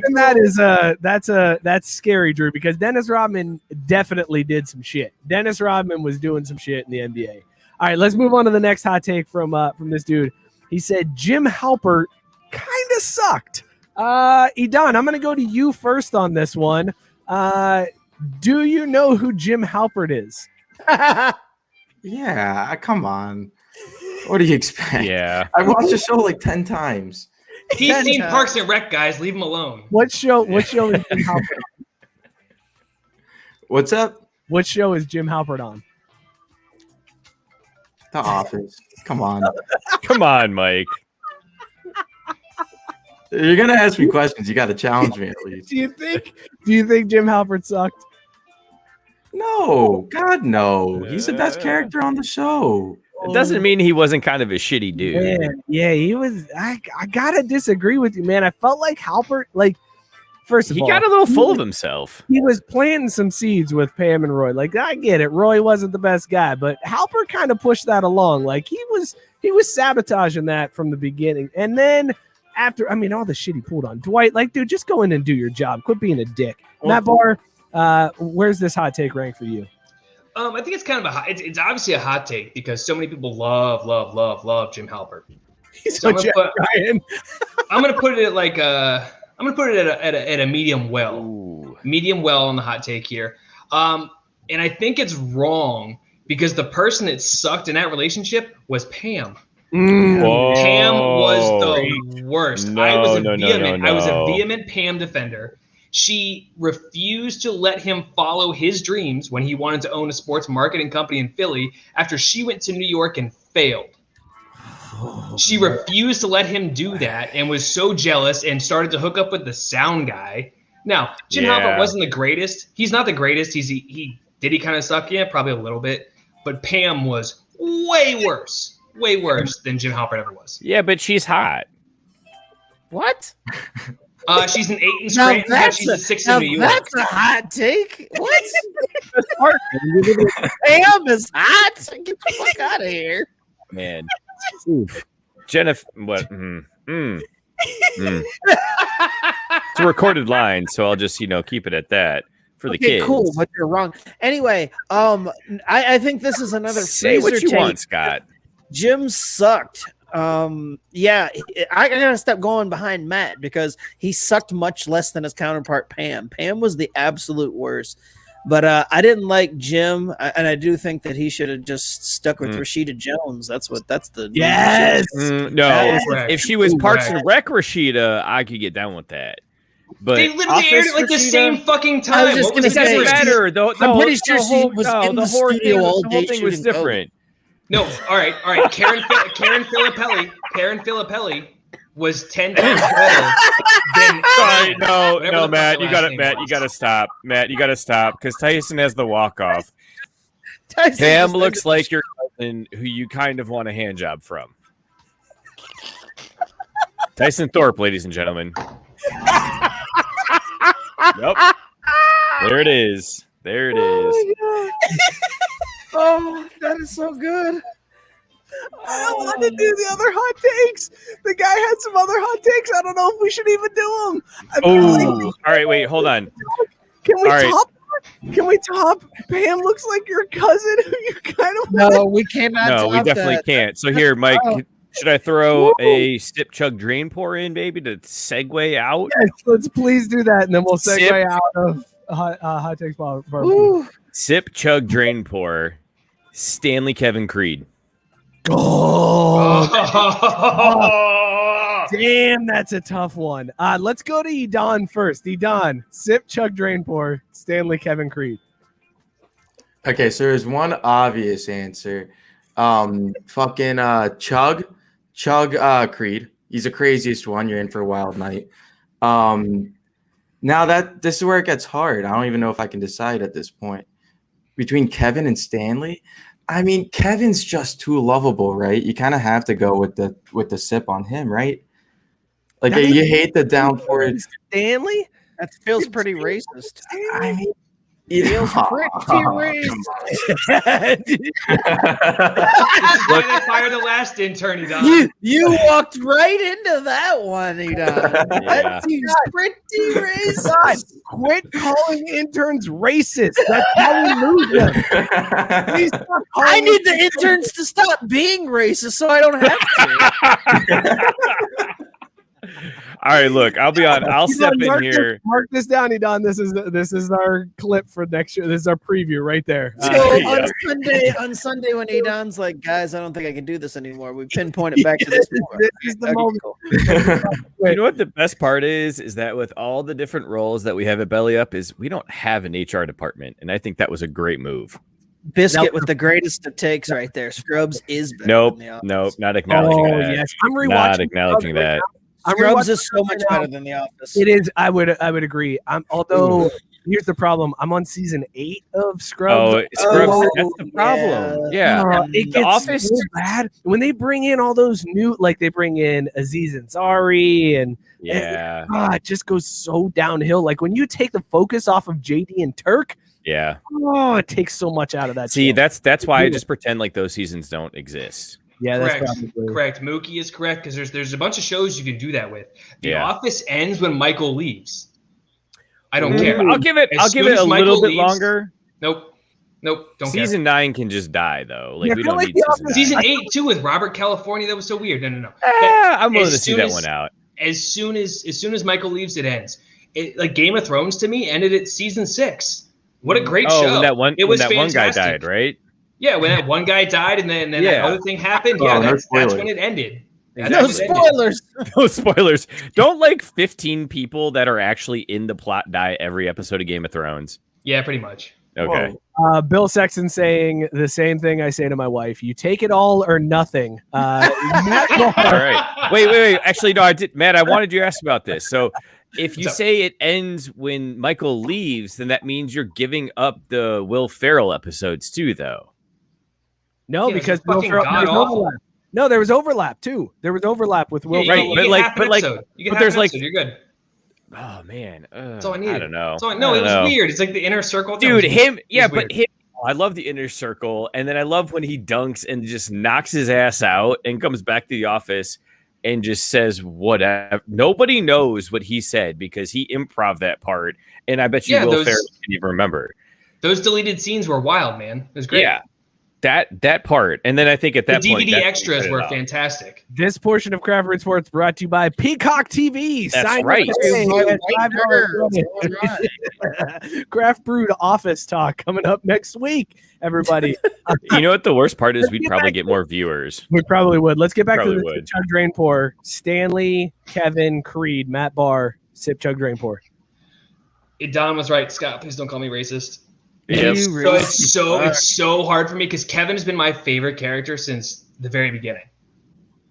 barbecue. That's scary, Drew, because Dennis Rodman definitely did some shit. Dennis Rodman was doing some shit in the NBA. All right, let's move on to the next hot take from this dude. He said Jim Halpert kind of sucked. Edan, I'm going to go to you first on this one. Do you know who Jim Halpert is? Yeah, come on. What do you expect? Yeah. I watched the show like 10 times. He's seen Parks and Rec, guys. Leave him alone. What show is Jim Halpert on? What's up? What show is Jim Halpert on? The Office. Come on. Come on, Mike. You're gonna ask me questions. You got to challenge me at least. Do you think Jim Halpert sucked? No, God, no. He's the best character on the show. It doesn't mean he wasn't kind of a shitty dude. Man, yeah, he was. I gotta disagree with you, man. I felt like Halpert, like, first of all, he got a little full of himself. He was planting some seeds with Pam and Roy. Like, I get it, Roy wasn't the best guy, but Halpert kind of pushed that along. Like, he was sabotaging that from the beginning, and then after, I mean, all the shit he pulled on Dwight. Like, dude, just go in and do your job. Quit being a dick. Matt Barr, where's this hot take rank for you? I think it's kind of it's obviously a hot take because so many people love Jim Halpert. So I'm gonna put it at like I'm gonna put it at a medium well. Ooh. Medium well on the hot take here. And I think it's wrong because the person that sucked in that relationship was Pam. Pam was the worst. I was a vehement Pam defender. She refused to let him follow his dreams when he wanted to own a sports marketing company in Philly after she went to New York and failed. She refused to let him do that and was so jealous and started to hook up with the sound guy. Now, Jim Halpert wasn't the greatest. He's not the greatest. He kind of suck? Yeah, probably a little bit. But Pam was way worse than Jim Halpert ever was. Yeah, but she's hot. What? She's an 8 in Scranton, but she's a 6 in New York. That's a hot take. What? Pam is hot. Get the fuck out of here, man. Oof. Jennifer, what? It's a recorded line, so I'll just keep it at that for the kids. Cool, but you're wrong. Anyway, I think this is another. Say what you want, Scott. Jim sucked. Yeah, I gotta stop going behind Matt because he sucked much less than his counterpart Pam. Pam was the absolute worst. But I didn't like Jim, and I do think that he should have just stuck with Rashida Jones. That's the yes. No, if she was Parks and Rec Rashida, I could get down with that. But they literally aired it like the same fucking time. I was just going to say, it doesn't matter. I'm pretty sure she was in the studio all day. The whole thing was different. No, all right. Karen Filippelli was 10 times better than. Sorry, no, Matt, you gotta stop. Matt, you gotta stop because Tyson has the walk off. Pam looks like your cousin who you kind of want a hand job from. Tyson Thorpe, ladies and gentlemen. Yep. There it is. There it is. Oh, that is so good. I don't want to do the other hot takes. The guy had some other hot takes. I don't know if we should even do them. Oh, all right. Wait, hold on. Can we top? Pam looks like your cousin who you kind of. No, we cannot. No, we definitely can't. So here, Mike, should I throw a sip, chug, drain, pour in, baby, to segue out? Yes, let's please do that, and then we'll segue out of hot takes. Sip, chug, drain, pour. Stanley Kevin Creed. Oh, damn, that's a tough one. Let's go to Edan first. Edan, sip, chug, drain, pour, Stanley Kevin Creed. Okay, so there's one obvious answer. Fucking chug Creed. He's the craziest one. You're in for a wild night. Now this is where it gets hard. I don't even know if I can decide at this point between Kevin and Stanley. I mean, Kevin's just too lovable, right? You kind of have to go with the sip on him, right? Like you hate the downpour. Stanley? That feels pretty racist. I mean, It is pretty racist. This is why they fired the last intern, Edon. You walked right into that one, Edon. Yeah. That seems pretty racist. Quit calling interns racist. That's how we lose them. Please stop calling I need the interns to stop being racist so I don't have to. All right, look, I'll be on. I'll step in here. Mark this down, Edon. This is our clip for next year. This is our preview right there. So on Sunday when Edon's like, guys, I don't think I can do this anymore. We pinpoint it back to this. This is the moment. You know what the best part is that with all the different roles that we have at Belly Up is we don't have an HR department, and I think that was a great move. Biscuit with the greatest of takes right there. Scrubs is better than The Office. Nope, not acknowledging that. Yes, I'm rewatching. Not acknowledging that. Scrubs is so much better than The Office. It is. I would agree. Although here's the problem. I'm on season 8 of Scrubs. Oh, Scrubs. That's the problem. Yeah. It gets Office so bad when they bring in all those new, like they bring in Aziz Ansari and it just goes so downhill. Like when you take the focus off of JD and Turk. Yeah. Oh, it takes so much out of that. See, show. that's why I just pretend like those seasons don't exist. Yeah, correct. That's probably Correct. Mookie is correct because there's a bunch of shows you can do that with. The Office ends when Michael leaves. I don't care. I'll give it a little bit longer. Nope. Don't Season 9 can just die though. Like we don't need season 8 too with Robert California. That was so weird. No. I'm willing to see that one out. As soon as Michael leaves, it ends. Like Game of Thrones to me ended at season 6. What a great show! When that one fantastic. guy died, right? Yeah, when that one guy died, and then that other thing happened. Yeah, that's when it ended. No spoilers. No spoilers. Don't like 15 people that are actually in the plot die every episode of Game of Thrones. Yeah, pretty much. Okay. Bill Sexton saying the same thing I say to my wife. You take it all or nothing. All right. Wait. Actually, no, I did. Matt, I wanted you to ask about this. So if you say it ends when Michael leaves, then that means you're giving up the Will Ferrell episodes too, though. No, because Will Ferrell, there was overlap. No, there was overlap too. There was overlap with Will Ferrell. You're good. Oh man, that's all I needed. I don't know. It was weird. It's like the inner circle. Dude, him. I love the inner circle, and then I love when he dunks and just knocks his ass out and comes back to the office and just says whatever. Nobody knows what he said because he improv that part, and I bet you Will Ferrell can't even remember. Those deleted scenes were wild, man. It was great. Yeah. That part, and then I think at that the point, DVD extras were fantastic. This portion of Craft Brewed Sports brought to you by Peacock TV. That's right. Craft Brewed Office Talk coming up next week, everybody. You know what the worst part is? We'd probably get more viewers. We probably would. Let's get back to the Sip, Chug, Drain, Pour. Stanley, Kevin, Creed, Matt Barr, Sip, Chug, Drain, Pour. Don was right. Scott, please don't call me racist. Yes. So it's so hard for me because Kevin has been my favorite character since the very beginning.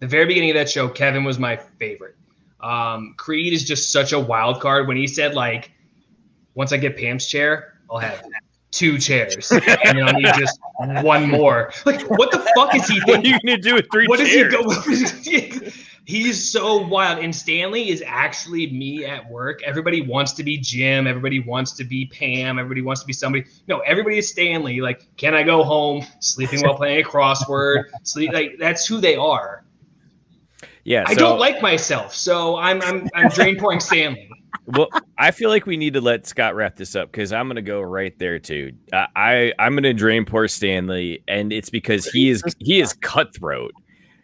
The very beginning of that show, Kevin was my favorite. Creed is just such a wild card. When he said, like, once I get Pam's chair, I'll have 2 chairs. And then I'll need just 1 more. Like, what the fuck is he thinking? What are you going to do with 3 chairs? He's so wild. And Stanley is actually me at work. Everybody wants to be Jim. Everybody wants to be Pam. Everybody wants to be somebody. No, everybody is Stanley. Like, can I go home? Sleeping while playing a crossword. Like, that's who they are. Yeah. I don't like myself, so I'm drain pouring Stanley. Well, I feel like we need to let Scott wrap this up because I'm going to go right there too. I'm going to drain pour Stanley, and it's because he is cutthroat.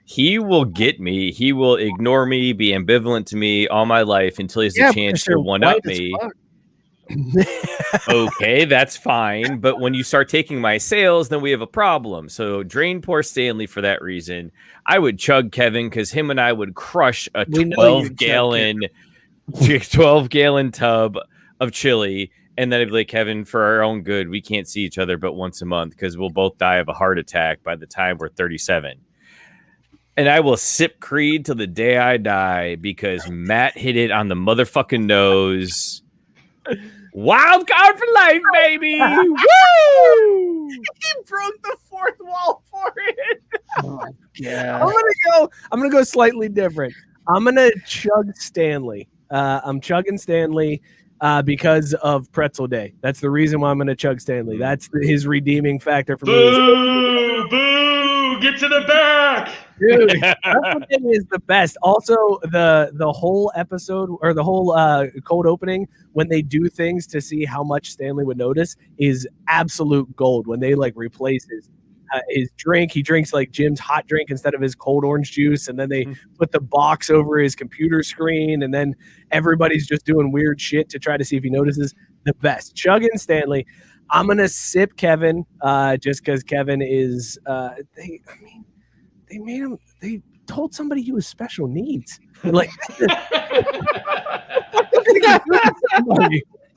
He will get me. He will ignore me, be ambivalent to me all my life until he has a chance to one-up me. Okay, that's fine. But when you start taking my sales, then we have a problem. So drain pour Stanley for that reason. I would chug Kevin because him and I would crush a 12-gallon tub of chili. And then I'd be like, Kevin, for our own good, we can't see each other but once a month because we'll both die of a heart attack by the time we're 37. And I will sip Creed till the day I die because Matt hit it on the motherfucking nose. Wild card for life, baby! Woo! He broke the 4th wall for it. Oh, yeah. I'm gonna go slightly different. I'm gonna chug Stanley. I'm chugging Stanley. because of Pretzel Day. That's the reason why I'm going to chug Stanley. That's his redeeming factor for me. Boo! Get to the back! Dude, Pretzel Day is the best. Also, the whole episode or the whole cold opening, when they do things to see how much Stanley would notice, is absolute gold. When they like replace his drink, he drinks like Jim's hot drink instead of his cold orange juice, and then they put the box over his computer screen, and then everybody's just doing weird shit to try to see if he notices. The best. Chugging Stanley. I'm gonna sip Kevin just because Kevin is they made him, they told somebody he was special needs. Like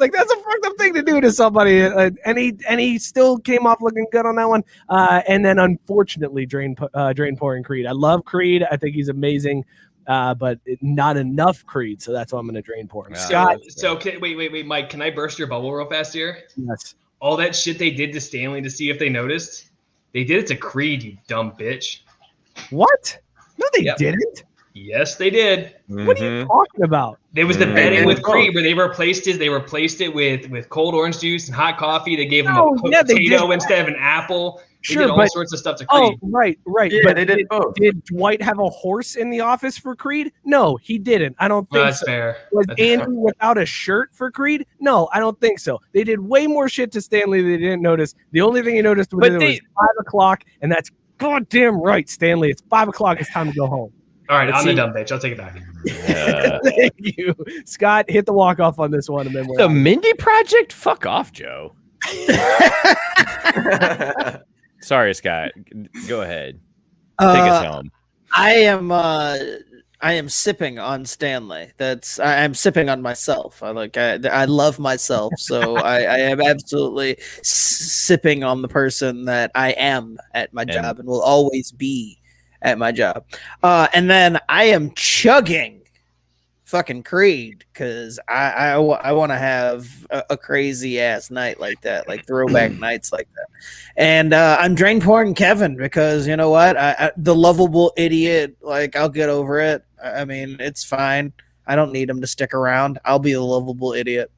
like that's a fucked up thing to do to somebody, and he still came off looking good on that one. And then unfortunately, drain pouring Creed. I love Creed. I think he's amazing, but not enough Creed. So that's why I'm going to drain pour him. Scott. So wait, Mike. Can I burst your bubble real fast here? Yes. All that shit they did to Stanley to see if they noticed, they did it to Creed. You dumb bitch. What? No, they didn't. Yes, they did. What are you talking about? There was the betting with Creed where they replaced it with cold orange juice and hot coffee. They gave him a potato instead of an apple. They did all sorts of stuff to Creed. Oh, right. Yeah, but they did both. Did Dwight have a horse in the office for Creed? No, he didn't. I don't think that's so. Fair. Was That's Andy fair. without a shirt for Creed? No, I don't think so. They did way more shit to Stanley they didn't notice. The only thing he noticed was it was 5 o'clock, and that's goddamn right, Stanley. It's 5 o'clock. It's time to go home. All right, I'm the dumb bitch. I'll take it back. Thank you. Scott, hit the walk-off on this one. And then The Mindy Project? Fuck off, Joe. Sorry, Scott. Go ahead. Take us home. I am sipping on Stanley. I'm sipping on myself. I love myself, so I am absolutely sipping on the person that I am at my job and will always be at my job. And then I am chugging fucking Creed because I want to have a crazy ass night like that, like throwback nights like that. And I'm drain pouring Kevin because you know what? The lovable idiot, like I'll get over it. I mean, it's fine. I don't need him to stick around. I'll be the lovable idiot.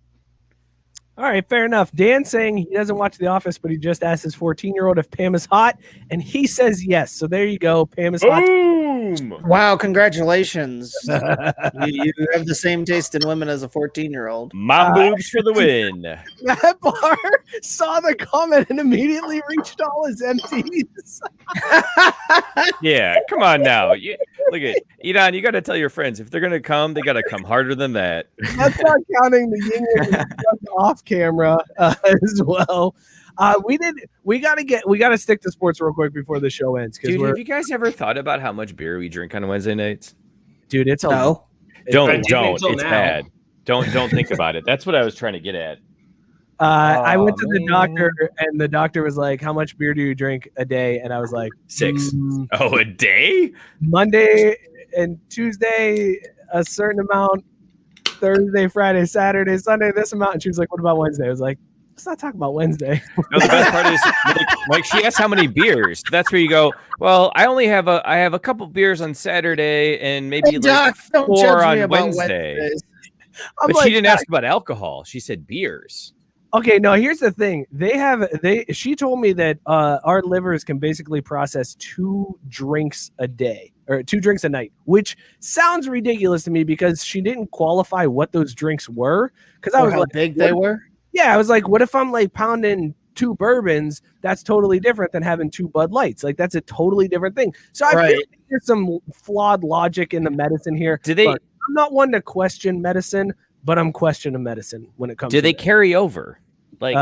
All right, fair enough. Dan saying he doesn't watch The Office, but he just asked his 14-year-old if Pam is hot, and he says yes. So there you go. Pam is hot. Boom! Wow, congratulations. you have the same taste in women as a 14-year-old. My boobs for the win. Matt Barr saw the comment and immediately reached all his empties. Yeah, come on now. Look at Edon. You got to tell your friends if they're going to come, they got to come harder than that. That's not counting the yin off camera as well. We got to stick to sports real quick before the show ends. Dude, have you guys ever thought about how much beer we drink on Wednesday nights? Dude, it's no. Don't. It's bad. Don't think about it. That's what I was trying to get at. I went to the doctor, and the doctor was like, "How much beer do you drink a day?" And I was like, 6. Oh, a day? Monday and Tuesday, a certain amount. Thursday, Friday, Saturday, Sunday, this amount. And she was like, "What about Wednesday?" I was like, let's not talk about Wednesday. No, the best part is like she asked how many beers. That's where you go, well, I have a couple beers on Saturday and maybe like 4 on Wednesday. But she didn't ask about alcohol. She said beers. Okay, no, here's the thing. She told me that our livers can basically process 2 drinks a day or 2 drinks a night, which sounds ridiculous to me because she didn't qualify what those drinks were. Because I was like, big they were? Yeah, I was like, what if I'm like pounding 2 bourbons? That's totally different than having 2 Bud Lights. Like that's a totally different thing. So I feel like there's some flawed logic in the medicine here. Look, I'm not one to question medicine, but I'm questioning medicine when it comes. Do they carry over? Like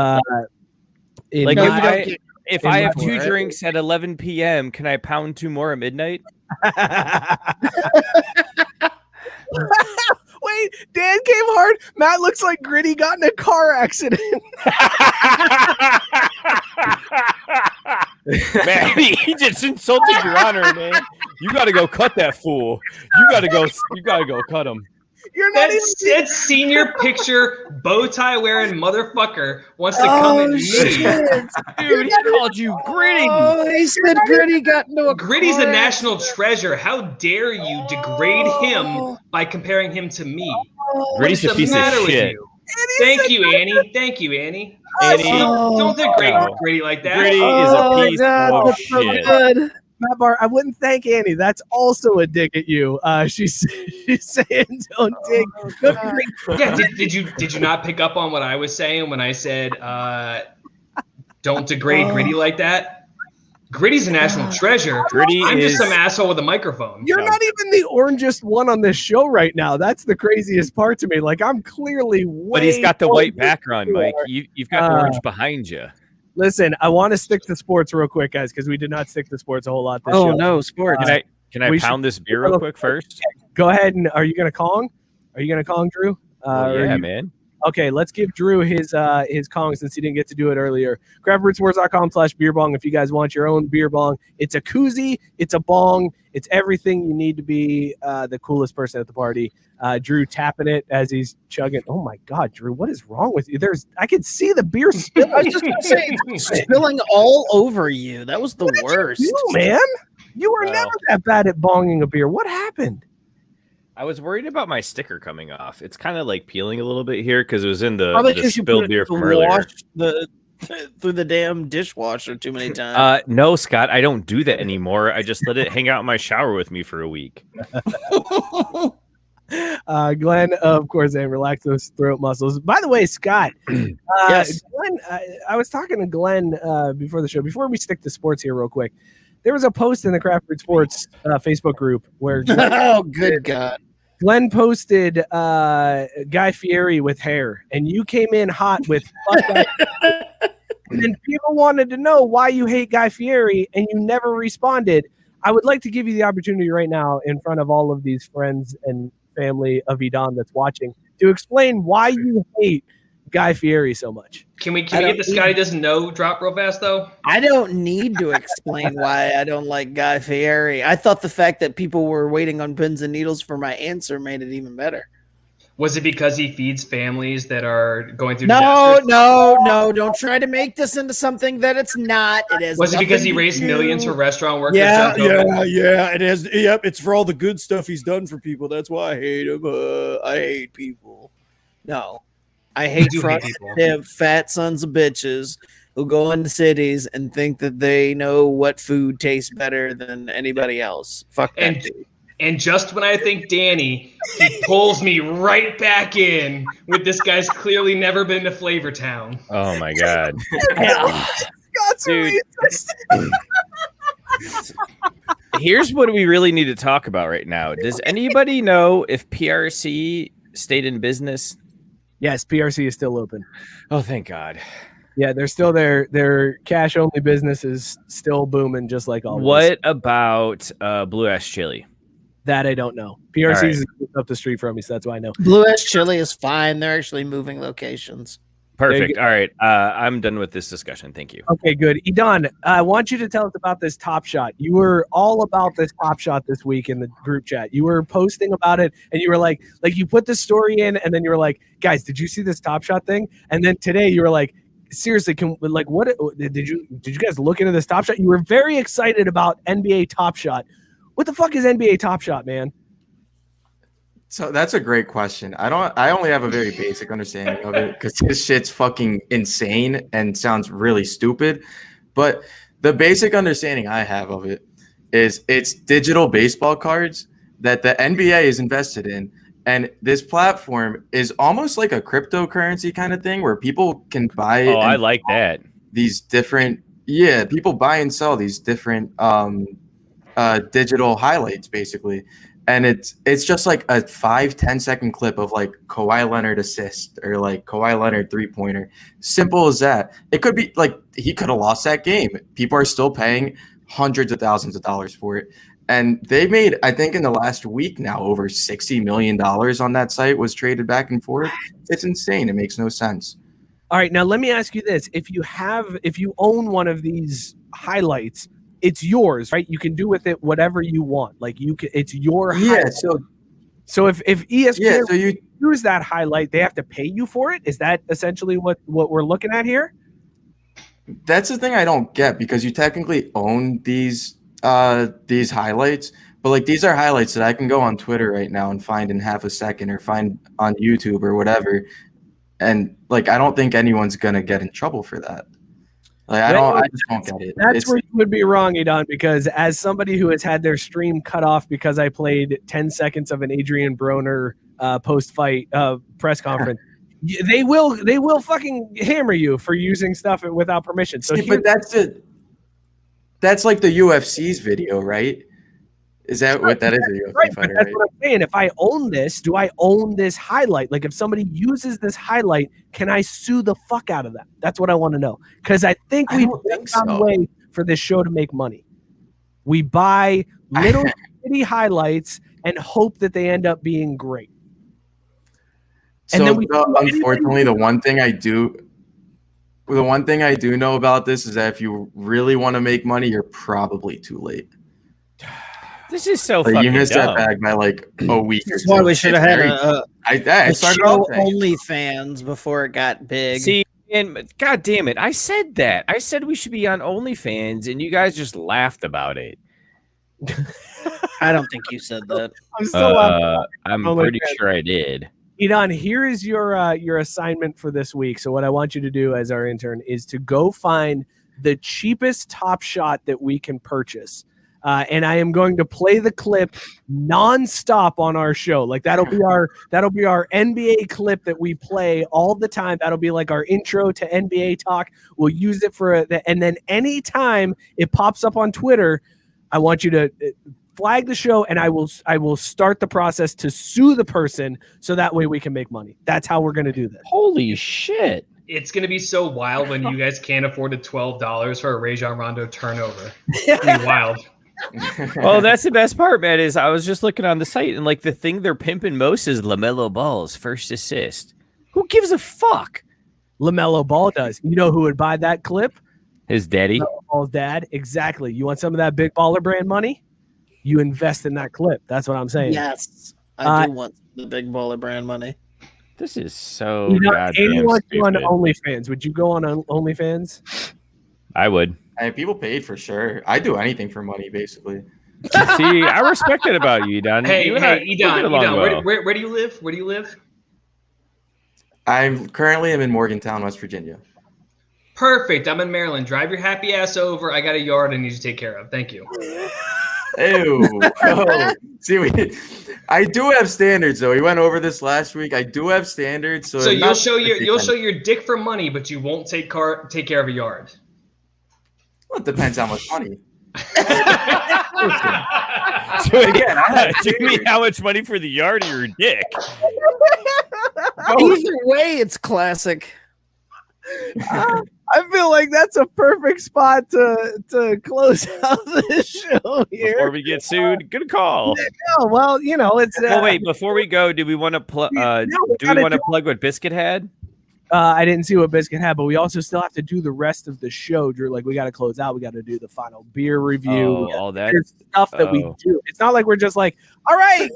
if I have 2 drinks at 11 p.m., can I pound 2 more at midnight? Wait, Dan came hard. Matt looks like Gritty got in a car accident. Man, he just insulted your honor, man. You got to go cut that fool. You got to go cut him. You're not that senior picture bow tie wearing motherfucker wants to come at me. Dude, he called you Gritty. Oh, he said Gritty got into a Gritty's a car national treasure. How dare you degrade him by comparing him to me? Gritty's a piece of shit. Thank you, Annie. Thank you, Annie. Annie, Don't degrade no. Gritty like that. Gritty is a piece of shit. Matt Barr, I wouldn't thank Annie. That's also a dig at you. She's saying don't dig. Yeah, did you not pick up on what I was saying when I said don't degrade Gritty like that? Gritty's a national treasure. I'm just some asshole with a microphone. You're not even the orangest one on this show right now. That's the craziest part to me. Like, I'm clearly way. But he's got the white background, Mike. You've got orange behind you. Listen, I want to stick to sports real quick, guys, because we did not stick to sports a whole lot this show. Oh no, sports! Can I pound this beer real quick first? Go ahead. And are you going to Kong? Are you going to Kong, Drew? Yeah, man. Okay, let's give Drew his Kong since he didn't get to do it earlier. craftbrewedsports.com/beer bong if you guys want your own beer bong. It's a koozie, it's a bong, it's everything you need to be the coolest person at the party. Drew tapping it as he's chugging. Oh my God, Drew, what is wrong with you? I can see the beer spilling. I was just gonna say, spilling all over you. That was the worst. Man, you were never that bad at bonging a beer. What happened? I was worried about my sticker coming off. It's kind of like peeling a little bit here because it was in the you spilled beer from earlier. Through the damn dishwasher too many times. No, Scott, I don't do that anymore. I just let it hang out in my shower with me for a week. Glenn, of course, and relax those throat muscles. By the way, Scott, yes. Glenn, I was talking to Glenn before the show. Before we stick to sports here real quick, there was a post in the Craft Brewed Sports Facebook group where oh, good God. Glenn posted Guy Fieri with hair, and you came in hot with fuck that. And then people wanted to know why you hate Guy Fieri, and you never responded. I would like to give you the opportunity right now in front of all of these friends and family of Edon that's watching to explain why you hate Guy Fieri so much. Can we get the Scotty doesn't know drop real fast though? I don't need to explain why I don't like Guy Fieri. I thought the fact that people were waiting on pins and needles for my answer made it even better. Was it because he feeds families that are going through No, disasters? no. Don't try to make this into something that it's not. It has. Was it because he nothing to raised do- millions for restaurant workers? Yeah. It has. Yep, it's for all the good stuff he's done for people. That's why I hate him. I hate people. No, I hate front fat sons of bitches who go into cities and think that they know what food tastes better than anybody else. Fuck that dude. And just when I think Danny, he pulls me right back in with this guy's clearly never been to Flavor Town. Oh my God. Dude. Here's what we really need to talk about right now. Does anybody know if PRC stayed in business? Yes, PRC is still open. Oh, thank God. Yeah, they're still there. Their cash only business is still booming, just like always. What about Blue Ash Chili? That I don't know. PRC is All up the street from me, so that's why I know. Blue Ash Chili is fine. They're actually moving locations. Perfect. All right. I'm done with this discussion. Thank you. Okay, good. Edon, I want you to tell us about this Top Shot. You were all about this Top Shot this week in the group chat. You were posting about it, and you were like you put the story in, and then you were like, guys, did you see this Top Shot thing? And then today you were like, seriously, what did you guys look into this Top Shot? You were very excited about NBA Top Shot. What the fuck is NBA Top Shot, man? So that's a great question. I only have a very basic understanding of it because this shit's fucking insane and sounds really stupid. But the basic understanding I have of it is it's digital baseball cards that the NBA is invested in. And this platform is almost like a cryptocurrency kind of thing where people can buy. Oh, I like that. These different, people buy and sell these different digital highlights basically. And it's just like a 5-10 second clip of like Kawhi Leonard assist or like Kawhi Leonard 3-pointer. Simple as that. It could be like he could have lost that game. People are still paying hundreds of thousands of dollars for it. And they made, I think in the last week now, over $60 million on that site was traded back and forth. It's insane. It makes no sense. All right, now let me ask you this. If you own one of these highlights, it's yours, right? You can do with it whatever you want. Like it's your highlight. So if ESPN so you use that highlight, they have to pay you for it? Is that essentially what we're looking at here? That's the thing I don't get because you technically own these highlights, but like these are highlights that I can go on Twitter right now and find in half a second or find on YouTube or whatever. And like, I don't think anyone's gonna get in trouble for that. Like, I just don't get it. That's where you would be wrong, Edon, because as somebody who has had their stream cut off because I played 10 seconds of an Adrian Broner post-fight press conference, they will fucking hammer you for using stuff without permission. So, but that's it. That's like the UFC's video, right? Is that what that is? A UFC right, fighter, that's right? what I'm saying. If I own this, do I own this highlight? Like, if somebody uses this highlight, can I sue the fuck out of them? That's what I want to know. Because I think we've found a way for this show to make money. We buy little shitty highlights and hope that they end up being great. So, unfortunately, the one thing I do know about this is that if you really want to make money, you're probably too late. This is so like, fucking you missed dumb. that bag by like a week. That's why we should have had a started show off saying- OnlyFans before it got big. See, and God damn it, I said that. I said we should be on OnlyFans, and you guys just laughed about it. I don't think you said that. I'm still I'm pretty sure I did. Edon, here is your assignment for this week. So what I want you to do as our intern is to go find the cheapest Top Shot that we can purchase. And I am going to play the clip nonstop on our show. Like that'll be our NBA clip that we play all the time. That'll be like our intro to NBA talk. We'll use it and then anytime it pops up on Twitter, I want you to flag the show, and I will start the process to sue the person so that way we can make money. That's how we're going to do this. Holy shit. It's going to be so wild when you guys can't afford the $12 for a Rajon Rondo turnover. It's going to be wild. Well, that's the best part, man, is I was just looking on the site, and like the thing they're pimping most is LaMelo Ball's first assist. Who gives a fuck? LaMelo Ball does. You know who would buy that clip? His daddy. LaMelo Ball's dad. Exactly. You want some of that big baller brand money? You invest in that clip. That's what I'm saying. Yes, I do want the big baller brand money. This is so goddamn anyone on stupid. OnlyFans. Would you go on OnlyFans? I would. Hey, people paid for sure. I do anything for money, basically. See, I respect it about you, Edon. Hey, You and I- we get along Edon, well. where do you live? Where do you live? I'm currently in Morgantown, West Virginia. Perfect. I'm in Maryland. Drive your happy ass over. I got a yard I need to take care of. Thank you. Ew. Oh. See, I do have standards, though. We went over this last week. I do have standards. So you'll show your dick for money, but you won't take care of a yard. Well, it depends how much money. So again, do you mean how much money for the yard or your dick? Either way, it's classic. I feel like that's a perfect spot to close out this show here. Before we get sued, good call. No, well, it's. Well, wait, before we go, do we want to plug what Biscuit had? I didn't see what Biscuit had, but we also still have to do the rest of the show, Drew. Like, we got to close out. We got to do the final beer review. All that There's stuff that we do. It's not like we're just like, all right,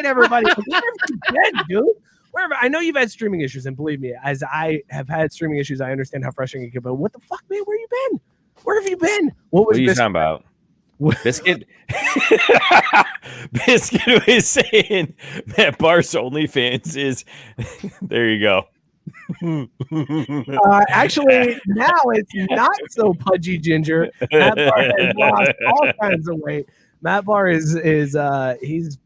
everybody. Where have you been, dude? I know you've had streaming issues, and believe me, as I have had streaming issues, I understand how frustrating it can be. But what the fuck, man? Where you been? Where have you been? What are you talking about? Biscuit? Biscuit was saying that Barr's OnlyFans is. There you go. Actually, now it's not so pudgy ginger. Matt Barr has lost all kinds of weight. Matt Barr is he's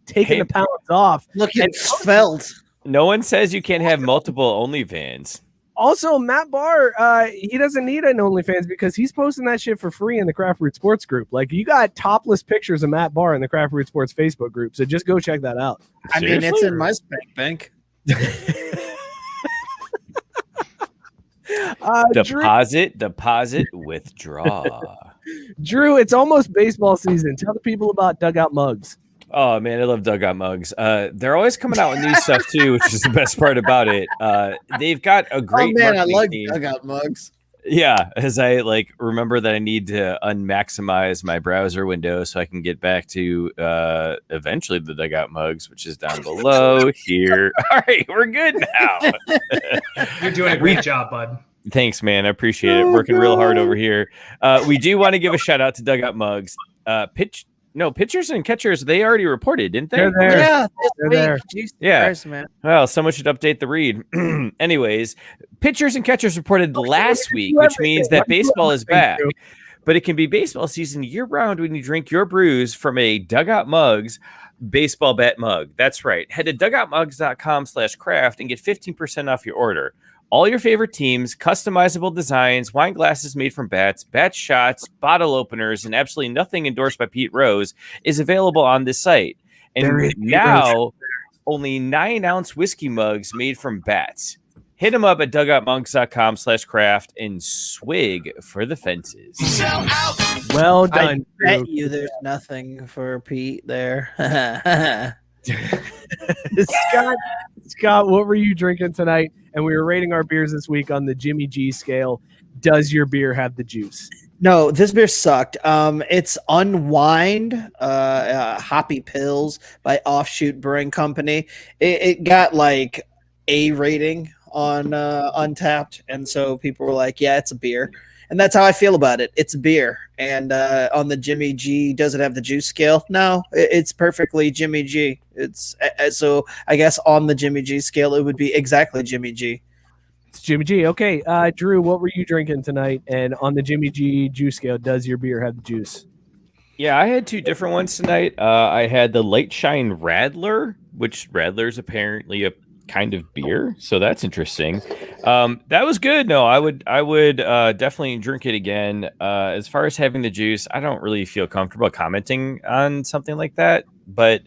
taking the pounds off. Look at svelte. No one says you can't have multiple OnlyFans. Also, Matt Barr, he doesn't need an OnlyFans because he's posting that shit for free in the Craft Brewed Sports group. Like, you got topless pictures of Matt Barr in the Craft Brewed Sports Facebook group, so just go check that out. I mean, it's in my spank bank. Deposit, withdraw. Drew, it's almost baseball season. Tell the people about Dugout Mugs. Oh man, I love Dugout Mugs. They're always coming out with new stuff too, which is the best part about it. They've got a great. Oh man, I marketing like team. Dugout Mugs. Yeah, as I remember that I need to unmaximize my browser window so I can get back to eventually the Dugout Mugs, which is down below here. All right, we're good now. You're doing a great job, bud. Thanks, man. I appreciate it. Working real hard over here. We do want to give a shout out to Dugout Mugs. No, pitchers and catchers, they already reported, didn't they? They're there. Yeah, this They're week. there. Jesus Yeah. Christ, man. Well, someone should update the read. Anyways, pitchers and catchers reported last week, which means that baseball is back. But it can be baseball season year-round when you drink your brews from a Dugout Mugs baseball bat mug. That's right. Head to dugoutmugs.com/craft and get 15% off your order. All your favorite teams, customizable designs, wine glasses made from bats, bat shots, bottle openers, and absolutely nothing endorsed by Pete Rose is available on this site. And now, only 9-ounce whiskey mugs made from bats. Hit them up at dugoutmugs.com/craft and swig for the fences. Well done. I bet you there's nothing for Pete there. Scott, what were you drinking tonight? And we were rating our beers this week on the Jimmy G scale. Does your beer have the juice? No, this beer sucked. It's Unwind Hoppy Pills by Offshoot Brewing Company. It got like A rating on Untapped, and so people were like, yeah, it's a beer. And that's how I feel about it. It's a beer. And on the Jimmy G, does it have the juice scale? No, it's perfectly Jimmy G. It's so I guess on the Jimmy G scale, it would be exactly Jimmy G. It's Jimmy G. Okay, Drew, what were you drinking tonight? And on the Jimmy G juice scale, does your beer have the juice? Yeah, I had two different ones tonight. I had the Light Shine Radler, which Radler is apparently a kind of beer, so that's interesting. That was good. No, I would definitely drink it again. As far as having the juice, I don't really feel comfortable commenting on something like that, but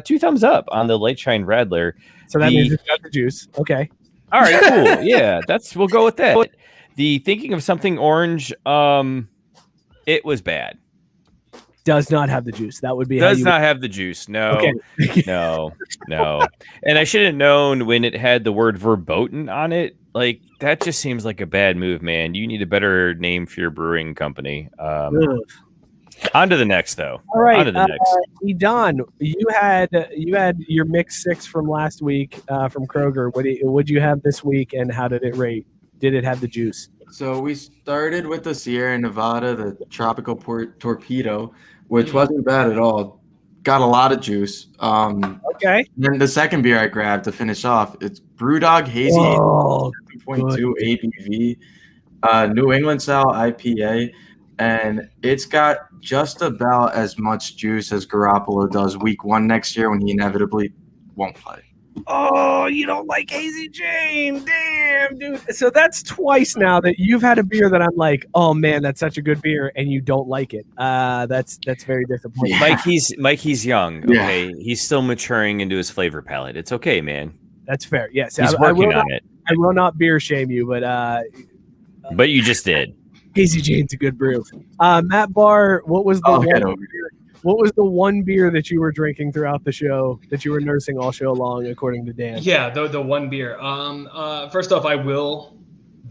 2 thumbs up on the Light Shine Radler. So that means it's got the juice. Okay. All right, cool. Yeah, we'll go with that. The Thinking of Something Orange, it was bad. Does not have the juice. That would be does not have the juice. No, okay. no. And I should have known when it had the word verboten on it. Like, that just seems like a bad move, man. You need a better name for your brewing company. On to the next, though. All right, on to the next. Don, you had your mix 6 from last week from Kroger. What you have this week, and how did it rate? Did it have the juice? So we started with the Sierra Nevada, the Tropical Torpedo, which wasn't bad at all. Got a lot of juice. Okay. Then the second beer I grabbed to finish off, it's Brewdog Hazy, 7.2 ABV, New England style IPA, and it's got just about as much juice as Garoppolo does week 1 next year when he inevitably won't play. Oh, you don't like Hazy Jane. Damn, dude. So that's twice now that you've had a beer that I'm like, oh man, that's such a good beer, and you don't like it. That's very disappointing. Mike, he's young. Okay. Yeah. He's still maturing into his flavor palette. It's okay, man. That's fair. Yes. He's working on it. I will not beer shame you, but you just did. Hazy Jane's a good brew. Matt Barr, what was the What was the one beer that you were drinking throughout the show that you were nursing all show long, according to Dan? Yeah, the one beer. First off, I will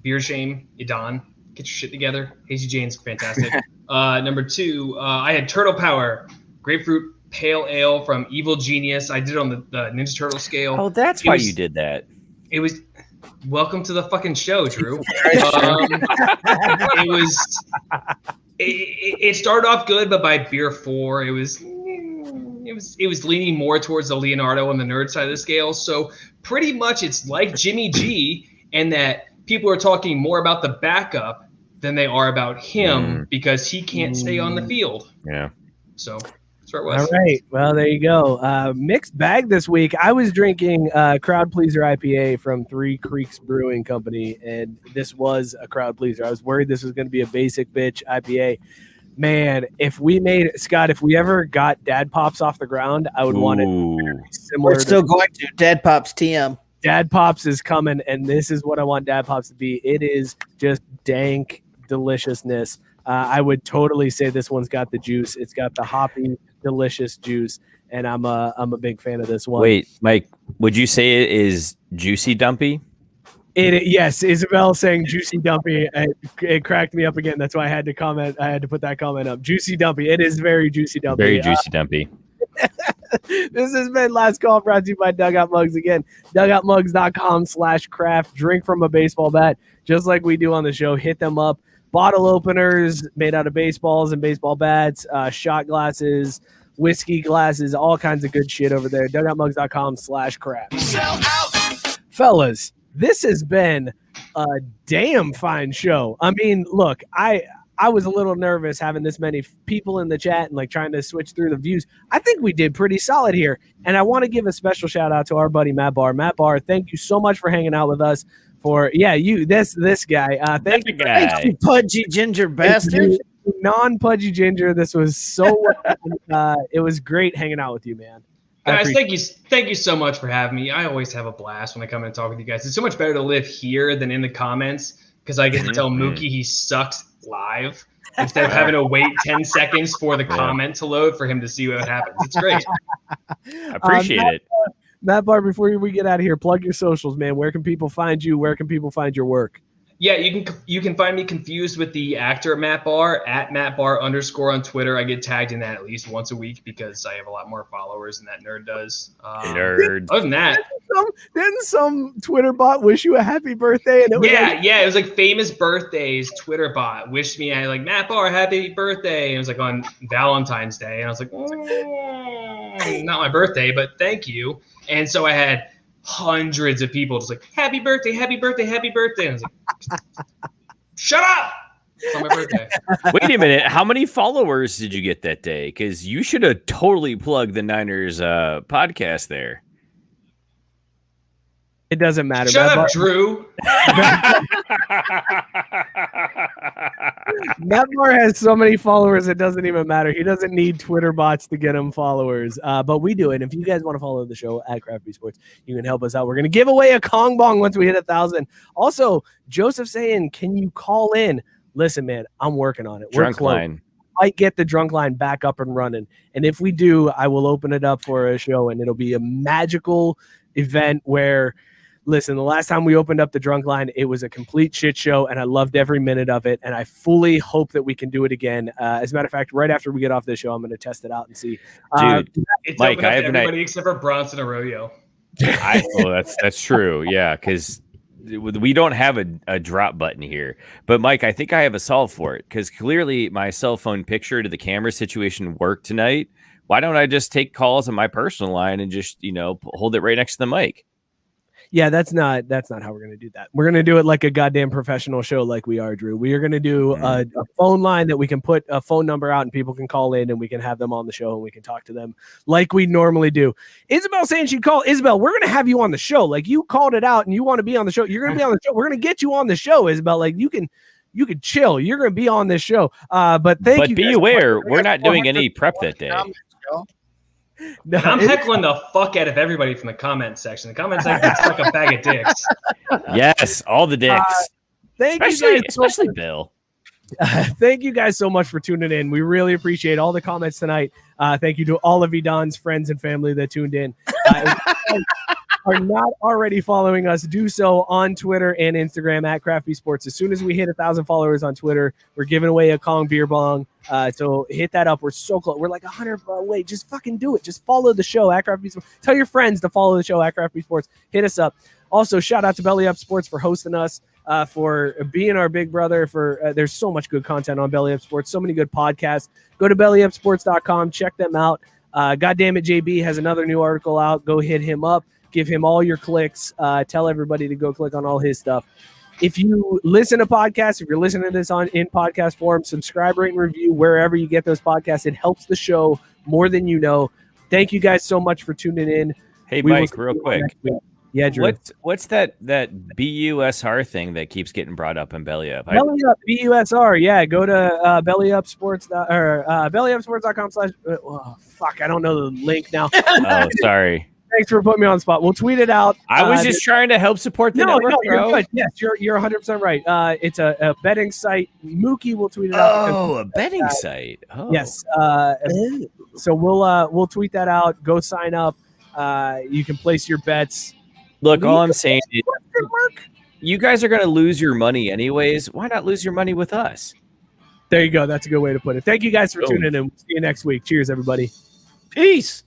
beer shame Idon. Get your shit together. Hazy Jane's fantastic. Number 2, I had Turtle Power Grapefruit Pale Ale from Evil Genius. I did it on the Ninja Turtle scale. Oh, that's why you did that. It was. Welcome to the fucking show, Drew. It started off good, but by beer 4, it was leaning more towards the Leonardo and the nerd side of the scale. So pretty much it's like Jimmy G, and that people are talking more about the backup than they are about him because he can't stay on the field. Yeah. So that's where it was. All right. Well, there you go. Mixed bag this week. I was drinking Crowd Pleaser IPA from Three Creeks Brewing Company, and this was a crowd pleaser. I was worried this was going to be a basic bitch IPA. Man, if we ever got Dad Pops off the ground, I would want it similar. We're still going to Dad Pops TM. Dad Pops is coming, and this is what I want Dad Pops to be. It is just dank deliciousness. I would totally say this one's got the juice. It's got the hoppy, delicious juice, and I'm a big fan of this one. Wait, Mike, would you say it is juicy dumpy? Yes, Isabel saying juicy dumpy. It cracked me up again. That's why I had to comment. I had to put that comment up. Juicy dumpy. It is very juicy dumpy. Very juicy dumpy. This has been Last Call, brought to you by Dugout Mugs. Again, dugoutmugs.com/craft. Drink from a baseball bat, just like we do on the show. Hit them up. bottle openers made out of baseballs and baseball bats, shot glasses, whiskey glasses, all kinds of good shit over there. dugoutmugs.com/craft. Fellas, this has been a damn fine show. I mean, look, I was a little nervous having this many people in the chat and like trying to switch through the views. I think we did pretty solid here. And I want to give a special shout out to our buddy Matt Barr. Matt Barr, thank you so much for hanging out with us. This guy. Thank you, pudgy ginger bastard. Non-pudgy ginger. This was so it was great hanging out with you, man. Guys, thank you so much for having me. I always have a blast when I come and talk with you guys. It's so much better to live here than in the comments because I get to tell Mookie he sucks live instead of having to wait 10 seconds for the comment to load for him to see what happens. It's great. I appreciate it. Matt Barr, before we get out of here, plug your socials, man. Where can people find you? Where can people find your work? Yeah, you can find me confused with the actor Matt Barr at @MattBarr_ on Twitter. I get tagged in that at least once a week because I have a lot more followers than that nerd does. Nerd. Other than that, didn't some Twitter bot wish you a happy birthday? And it was it was like famous birthdays. Twitter bot wished me like Matt Barr happy birthday. And it was like on Valentine's Day, and I was like, not my birthday, but thank you. And so I had hundreds of people just like happy birthday, happy birthday, happy birthday. And I was like, shut up. It's on my birthday. Wait a minute. How many followers did you get that day? Because you should have totally plugged the Niners podcast there. It doesn't matter. Shut up, Drew. Matt Barr has so many followers, it doesn't even matter. He doesn't need Twitter bots to get him followers. But we do it. If you guys want to follow the show at Craft Brewed Sports, you can help us out. We're going to give away a Kong Bong once we hit 1,000. Also, Joseph saying, can you call in? Listen, man, I'm working on it. Drunk line. Might get the drunk line back up and running. And if we do, I will open it up for a show, and it'll be a magical event where – listen, the last time we opened up the drunk line, it was a complete shit show, and I loved every minute of it, and I fully hope that we can do it again. As a matter of fact, right after we get off this show, I'm going to test it out and see. Dude, it's Mike, open up I to have everybody except for Bronson Arroyo. That's true. Yeah, because we don't have a drop button here. But Mike, I think I have a solve for it because clearly my cell phone picture to the camera situation worked tonight. Why don't I just take calls on my personal line and just hold it right next to the mic? Yeah, that's not how we're going to do that. We're going to do it like a goddamn professional show like we are, Drew. We are going to do a phone line that we can put a phone number out and people can call in and we can have them on the show and we can talk to them like we normally do. Isabel saying she'd call. Isabel, we're going to have you on the show. Like you called it out and you want to be on the show. You're going to be on the show. We're going to get you on the show, Isabel. Like you can chill. You're going to be on this show. But be aware, we're not doing any prep that day. No, I'm heckling the fuck out of everybody from the comment section. The comment section is like a bag of dicks. Yes, all the dicks. Thank you guys, especially Bill. Thank you guys so much for tuning in. We really appreciate all the comments tonight. Thank you to all of Don's friends and family that tuned in. If you are not already following us, do so on Twitter and Instagram at Craft Brewed Sports. As soon as we hit 1,000 followers on Twitter, we're giving away a Kong beer bong. So hit that up. We're so close. We're like 100 away. Just fucking do it. Just follow the show at Craft Brewed Sports. Tell your friends to follow the show at Craft Brewed Sports. Hit us up. Also, shout out to Belly Up Sports for hosting us, for being our big brother. There's so much good content on Belly Up Sports. So many good podcasts. Go to bellyupsports.com. Check them out. Goddamn it, JB has another new article out. Go hit him up. Give him all your clicks. Tell everybody to go click on all his stuff. If you listen to podcasts, if you're listening to this in podcast form, subscribe, rate, and review wherever you get those podcasts. It helps the show more than you know. Thank you guys so much for tuning in. Hey, Mike, real quick. Yeah, Drew. What's that BUSR thing that keeps getting brought up in Belly Up? Belly Up, BUSR. Yeah, go to bellyupsports.com/. Oh, fuck, I don't know the link now. Oh, sorry. Thanks for putting me on the spot. We'll tweet it out. I was just trying to help support the network, you're bro. good. Yes, you're 100% right. It's a betting site. Mookie will tweet it out. Oh, a betting site. Oh. Yes. So we'll tweet that out. Go sign up. You can place your bets. Look, all I'm saying is you guys are going to lose your money anyways. Why not lose your money with us? There you go. That's a good way to put it. Thank you guys for tuning in. We'll see you next week. Cheers, everybody. Peace.